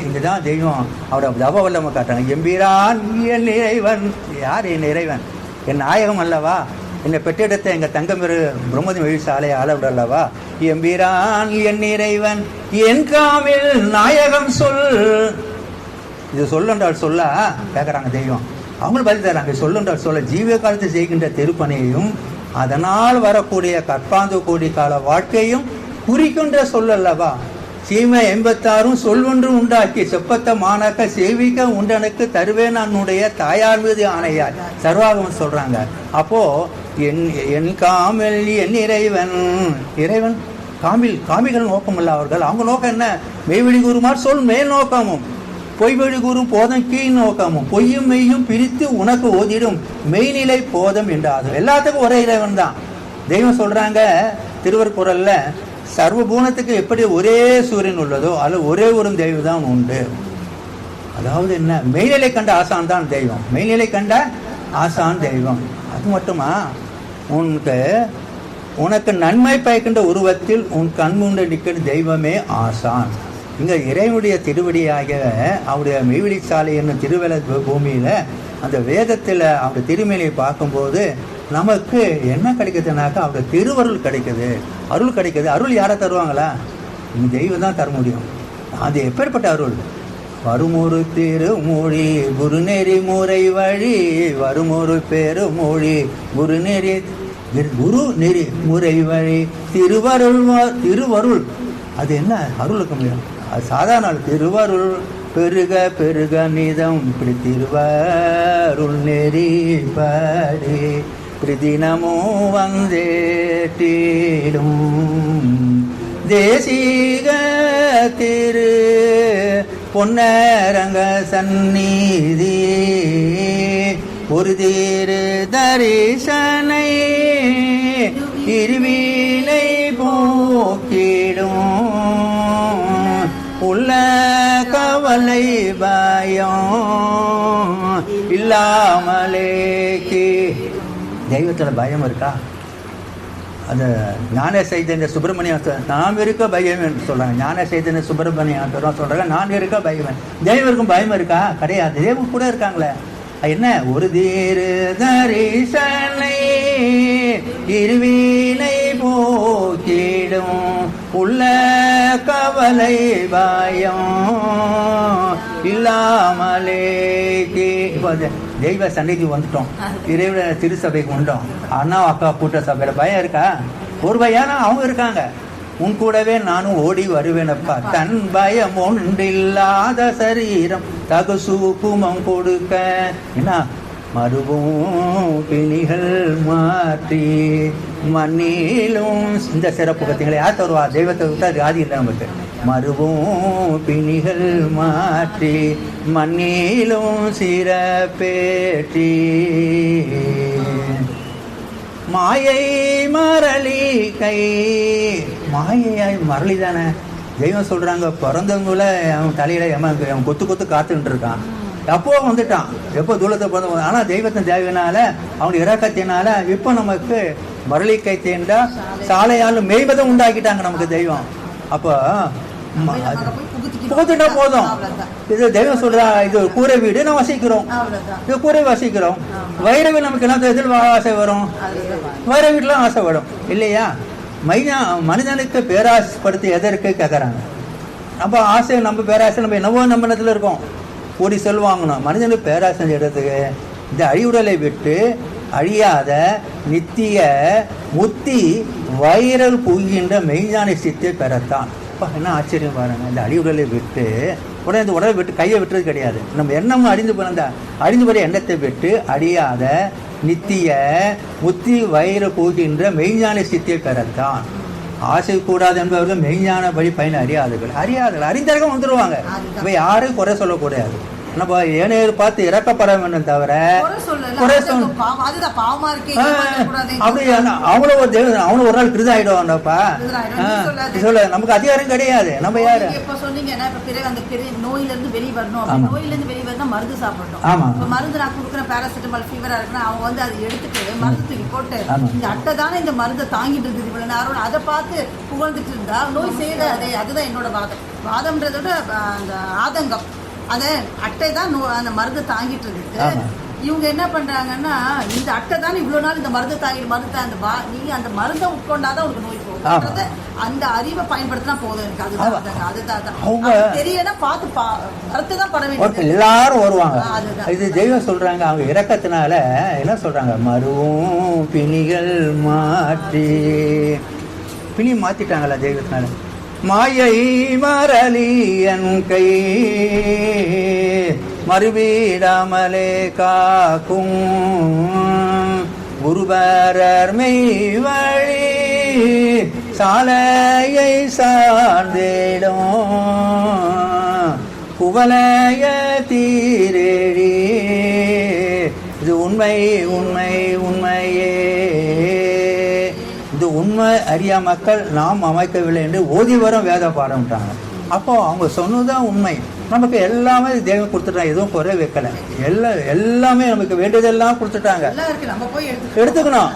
இதுதான் தெய்வம். அவரோட தவ வல்லமை காட்டுறாங்க. எம்பிரான் என் இறைவன். யார் என் இறைவன்? என் நாயகம் அல்லவா? என்னை பெற்றெடுத்த எங்கள் தங்கமிரு பிரம்மதி மெய்வி சாலை ஆளவிடல்லவா? எம்பிரான் என் இறைவன் என் காமில் நாயகம் சொல். இது சொல்லென்றால் சொல்ல கேட்குறாங்க தெய்வம். அவங்களும் பதில் தராங்க. சொல்லென்றால் சொல்ல ஜீவ காலத்தை செய்கின்ற திருப்பணியையும் அதனால் வரக்கூடிய கற்பாந்து கோடி கால வாழ்க்கையும் குறிக்கின்ற சொல்லல்லவா? சீமை 86 சொல்வொன்று உண்டாக்கி செப்பத்த மாணாக்க சேவிக்க உண்டனுக்கு தருவேன் என்னுடைய தாயார் மீது ஆணையார் சர்வாகமன் சொல்றாங்க. அப்போ என் காமில் என் இறைவன். இறைவன் காமிகள் நோக்கம் இல்ல அவர்கள். அவங்க நோக்கம் என்ன? மெய்வெளி கூறுமார் சொல் மேல் நோக்கமும் பொய்வெளி கூறும் போதம் கீழ் நோக்கமும் பொய்யும் மெய்யும் பிரித்து உனக்கு ஓதிடும் மெய்நிலை போதம் என்றாது. எல்லாத்துக்கும் ஒரே இறைவன் தான். தெய்வம் சொல்றாங்க திருவருட்குறள்ல, சர்வபூணத்துக்கு எப்படி ஒரே சூரியன் உள்ளதோ அதில் ஒரே ஒரு தெய்வம் தான் உண்டு. அதாவது என்ன? மெய்நிலை கண்ட ஆசான் தான் தெய்வம். மெய்நிலை கண்ட ஆசான் தெய்வம். அது மட்டுமா? உனக்கு நன்மை பயக்கின்ற உருவத்தில் உன் கண்முண்டு நிற்கிற தெய்வமே ஆசான். இங்கே இறைவனுடைய திருவடியாக அவருடைய மெய்வெளி சாலை என்னும் திருவல பூமியில் அந்த வேதத்தில் அவருடைய திருமேனியை பார்க்கும்போது நமக்கு என்ன கிடைக்குதுனாக்கா அவருடைய திருவருள் கிடைக்குது, அருள் கிடைக்குது. அருள் யாரை தருவாங்களா? இந்த தெய்வம் தான் தர முடியும். அது எப்பேற்பட்ட அருள்? வருமொரு திருமொழி குருநெறி முறை வழி, வருமொரு பெருமொழி குரு நெறி முறை வழி திருவருள். அது என்ன அருளுக்கு முடியும்? அது சாதாரண திருவருள் பெருக பெருக நிதம் இப்படி திருவருள் நெறி படி பிரதினமும் வந்தேட்டிடும் தேசிக திரு பொன்னரங்க சந்நிதி ஒரு திரு தரிசனை இருவினை போக்கிடும் உள்ள கவலை பயம் இல்லாமலேக்கு. தெய்வத்தில் பயம் இருக்கா? அந்த ஞான சைதன்ய சுப்பிரமணியம் நாம் இருக்க பயம் என்று சொல்கிறாங்க. ஞான சைதன்ய சுப்பிரமணியம் சொல்கிறாங்க நான் இருக்க பயம். தெய்வருக்கும் பயம் இருக்கா? கிடையாது. தெய்வம் கூட இருக்காங்களே. என்ன ஒரு தீரு தரிசனை இருவினை போக்கிடும் உள்ள கவலை பயம் இல்லாமலே. இப்போ தெய்வ சன்னிதி வந்துட்டோம், இறைவன திருசபைக்கு வந்துட்டோம். அண்ணா அக்கா கூட்ட சபையில் பயம் இருக்கா? ஒரு பயம் அவங்க இருக்காங்க. உன் கூடவே நானும் ஓடி வருவேனப்பா. தன் பயம் ஒன்றில்லாத சரீரம் தகுசூக்குமம் கொடுக்க என்ன மறுவும் பிணிகள் மாற்றி மண்ணிலும். இந்த சிறப்பு கத்திகளை யார் தருவா? தெய்வத்தை விட்டு அது ஆதி இல்லை நமக்கு. மறுவும் பிணிகள் மாற்றி மண்ணிலும் சிறப்பேற்றி மாயை மரளி கை. மாயையாய் மரளி தானே தெய்வம் சொல்கிறாங்க. பிறந்தவங்கள அவன் தலையில் அவன் கொத்து கொத்து காத்துக்கிட்டு இருக்கான். எப்போ வந்துட்டான், எப்போ தூரத்தை பிறந்த. ஆனால் தெய்வத்தின் தேவையினால அவனுடைய இறக்கத்தினால இப்போ நமக்கு மரளி கை தேண்டா சாலையால் மெய்பதம் உண்டாக்கிட்டாங்க நமக்கு தெய்வம். அப்போ புகுத்துட்டா போதும். இது தெய்வம் சொல்றா, இது கூரை வீடு நம்ம வசிக்கிறோம், இது கூரை வசிக்கிறோம். வைர வீடு நமக்கு என்ன எதில் ஆசை வரும்? வைர வீட்டுலாம் ஆசை வரும் இல்லையா? மனிதனுக்கு பேராசைப்படுத்தி எதற்கு கேட்குறாங்க. நம்ம ஆசை, நம்ம பேராசை, நம்ம என்னவோ நம்பினத்தில் இருக்கோம். கூடி செல்வாங்கணும். மனிதனுக்கு பேராசை இடத்துக்கு இந்த அழிவுடலை விட்டு அழியாத நித்திய முத்தி வைரல் புகின்ற மெய்ஞான சித்தை பெறத்தான். அப்பா என்ன ஆச்சரியம் பாருங்க. இந்த அழிவுடலை விட்டு உடனே இந்த உடலை விட்டு கையை விட்டுறது கிடையாது. நம்ம எண்ணமும் அழிந்து பிறந்த அழிந்து போகிற எண்ணத்தை விட்டு அழியாத நித்திய முத்தி வைர போகின்ற மெய்ஞான சித்தியை பெறத்தான். ஆசை கூடாது என்பவர்கள் மெய்ஞான படி பயன் அறியாதவர்கள் அறிந்தவர்கள் வந்துடுவாங்க. இப்போ யாரும் குறை சொல்லக்கூடாது. நம்ம ஏனையர் பார்த்து இறக்கப்பட வேண்டும் தவிர அப்படி அவங்கள ஒரு தெய்வம் அவனும் ஒரு நாள் கிருத ஆயிடுவாங்கப்பா. சொல்ல நமக்கு அதிகாரம் கிடையாது. நம்ம யாரு நோயில இருந்து வெளியே வரணும், நோயில இருந்து வெளியே வரணும் மருந்து சாப்பிடணும். ஆமா, மருந்து நான் கொடுக்குறேன் பேராசிட்டமால் ஃபீவரா இருக்குன்னா அவங்க வந்து அதை எடுத்துட்டு மருந்து தூக்கி போட்டு இந்த அட்டை தானே இந்த மருந்தை தாங்கிட்டு இருக்குது இவ்வளவு நேரம் அதை பார்த்து புகழ்ந்துட்டு இருந்தா நோய் செய்யாதே. அதுதான் என்னோட வாதம்ன்றத விட அந்த ஆதங்கம். அதை அட்டை தான் அந்த மருந்து தாங்கிட்டு இருக்கு. இவங்க என்ன பண்றாங்கன்னா இந்த அட்டை தான் இவ்வளவு நாள் இந்த மருந்து தாங்கிட்டு மருந்து நீ அந்த மருந்தை உட்கொண்டாதான் உனக்கு நோய் போகும். அந்த அறிவை பயன்படுத்தினா போதும். எனக்கு அதுதான் தெரியனா பார்த்து வருத்ததான் பட வேண்டியது. எல்லாரும் வருவாங்க. இது தெய்வம் சொல்றாங்க. அவங்க இறக்கத்தினால என்ன சொல்றாங்க? மறுவும் பிணிகள் மாற்றி பிணி மாத்திட்டாங்களா தெய்வத்தினால. மாயை மரளியன் கை மறுவிடாமலே காக்கும் குருபரர் மெய் வழி சாலையை சார்ந்திடும் குவலைய தீரேழி. இது உண்மை உண்மை உண்மையே. இது உண்மை அறியா மக்கள் நாம் அமைக்கவில்லை என்று ஓதி வரும் வேத பாடம்ட்டாங்க. அப்போ அவங்க சொன்னதுதான் உண்மை. நமக்கு எல்லாமே தெய்வம் கொடுத்துட்டாங்க, எதுவும் குறை வைக்கல. எல்லாமே நமக்கு வேண்டியதெல்லாம் கொடுத்துட்டாங்க. எடுத்துக்கணும்.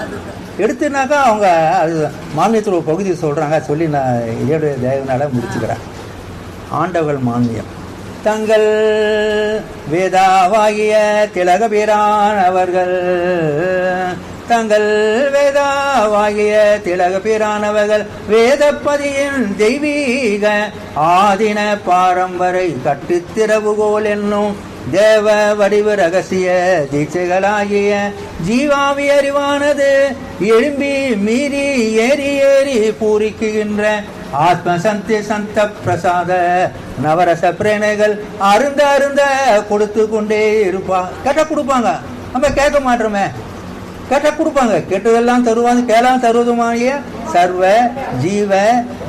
எடுத்துனாக்கா அவங்க அது மானியத்தில் ஒரு பகுதி சொல்கிறாங்க. சொல்லி நான் இதோடைய தேவனால முடிச்சுக்கிறேன். ஆண்டவர்கள் மானியம் தங்கள் வேதாவாகிய திலகபிரான் அவர்கள் தங்கள் வேதாவாகிய திலக பிரானவர்கள் வேதப்பதியின் தெய்வீக ஆதின பாரம்பரை கட்டுத்திறவுகோல் என்னும் தேவ வடிவு ரகசிய தீட்சைகளாகிய ஜீவாவி அறிவானது எழும்பி மீறி ஏறி ஏறி பூரிக்குகின்ற ஆத்ம சந்தி சந்த பிரசாத நவரச பிரேணைகள் அருந்த அருந்த கொடுத்து கொண்டே இருப்பா. கேட்ட கொடுப்பாங்க, நம்ம கேட்க மாட்டோமே. கேட்டால் கொடுப்பாங்க. கேட்டதெல்லாம் தருவாங்க, கேளாம் தருவதுமாய சர்வ ஜீவ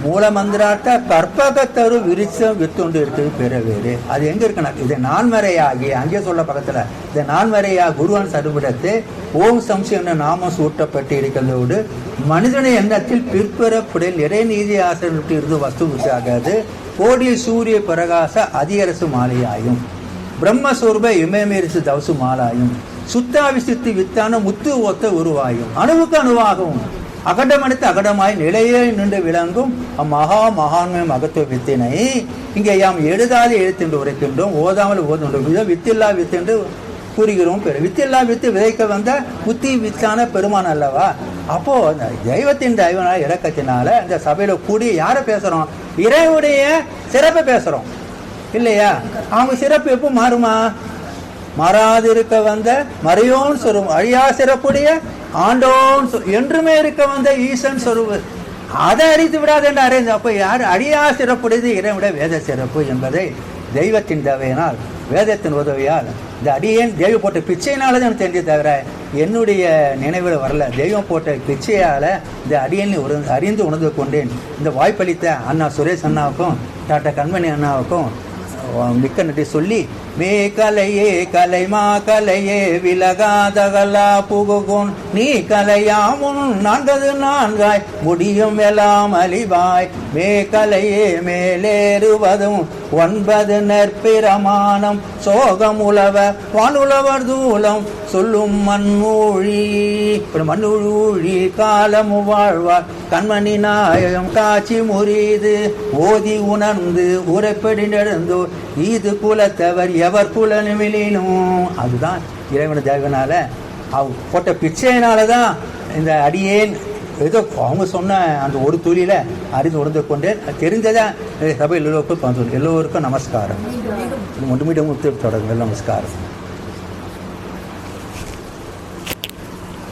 மூல மந்திராட்ட கற்பக தரு விரிச்சம் வித்துண்டு இருக்குது பிற வேறு. அது எங்க இருக்குன்னா இது நான்மறையாகி அங்கே சொல்ல பக்கத்துல இந்த நான்மறையா குருவான் சருவிடத்து ஓம் சம்சம் என்ற நாமம் சூட்டப்பட்டு இருக்கிறதோடு மனிதனை எண்ணத்தில் பிற்புறப்புடைய நிறைநீதி ஆசிரியர் விட்டு இருந்து வஸ்து விட்டாகாது. கோடி சூரிய பிரகாச அதிகரசு மாலையாயும் பிரம்மஸ்வரூப இமயமேரிசு தவசு மாலாயும் சுத்தாவிசித்து வித்தான முத்து ஒத்த உருவாயும் அணுவுக்கு அணுவாகவும் அகண்டமடுத்து அகடமாய் நிலையே நின்று விளங்கும் அம்மகா மகான்மை மகத்துவ வித்தினை இங்கே யாம் எழுதாது எழுத்தென்று உரைக்கின்றோம், ஓதாமல் ஓதுகின்றோம். வித்தில்லா வித்தென்று கூறுகிறோம். வித்தில்லா வித்து விதைக்க வந்த புத்தி வித்தான பெருமான் அல்லவா? அப்போ தெய்வத்தின் தெய்வனால இறக்கத்தினால இந்த சபையில கூடி யாரை பேசுறோம்? இறைவுடைய சிறப்பை பேசுறோம் இல்லையா? அவங்க சிறப்பு எப்போ மாறுமா? மாறாதிருக்க வந்த மறையோன் சொருவு அழியா சிறப்புடைய ஆண்டோன் என்றுமே இருக்க வந்த ஈசன் சொருவு அதை அறிந்து விடாது என்று அறிந்து. அப்போ யார் அழியா சிறப்புடையது? இறைவிட வேத சிறப்பு என்பதை தெய்வத்தின் தேவையினால் வேதத்தின் உதவியால் இந்த அடியேன் தெய்வம் போட்ட பிச்சையினால தான் எனக்கு தெரிஞ்சு தவிர என்னுடைய நினைவில் வரல. தெய்வம் போட்ட பிச்சையால் இந்த அடியேன் அறிந்து உணர்ந்து கொண்டேன். இந்த வாய்ப்பளித்த அண்ணா சுரேஷ் அண்ணாவுக்கும் டாக்டர் கண்மணி அண்ணாவுக்கும் மிக்க நன்றி சொல்லி, மே கலையே கலைமா கலையே விலகாதகலா புகுகும் நீ கலையாமுன் நான்கது நான்காய் முடியும் எல்லாம் அழிவாய் மே கலையே மேலேறுவதும் 9 நற்பிரமாணம் சோகம் உழவ வானுழவர் தூலம் சொல்லும் மண்மூழி மண்ணுழி காலமு வாழ்வார் கண்மணி நாயம் காட்சி முறிது ஓதி உணர்ந்து உரைப்படி நடந்தோ இது குலத்தவர் எவர் குலனுமிலும். அதுதான் இறைவன தேவனால போட்ட பிச்சையினாலதான் இந்த அடியேன் ஏதோ அவங்க சொன்ன அந்த ஒரு தொழில அறிந்து உணர்ந்து கொண்டு தெரிஞ்சதா சபை எல்லோருக்கும் நமஸ்காரம். மீண்டும் தொடருங்கள். நமஸ்காரம்.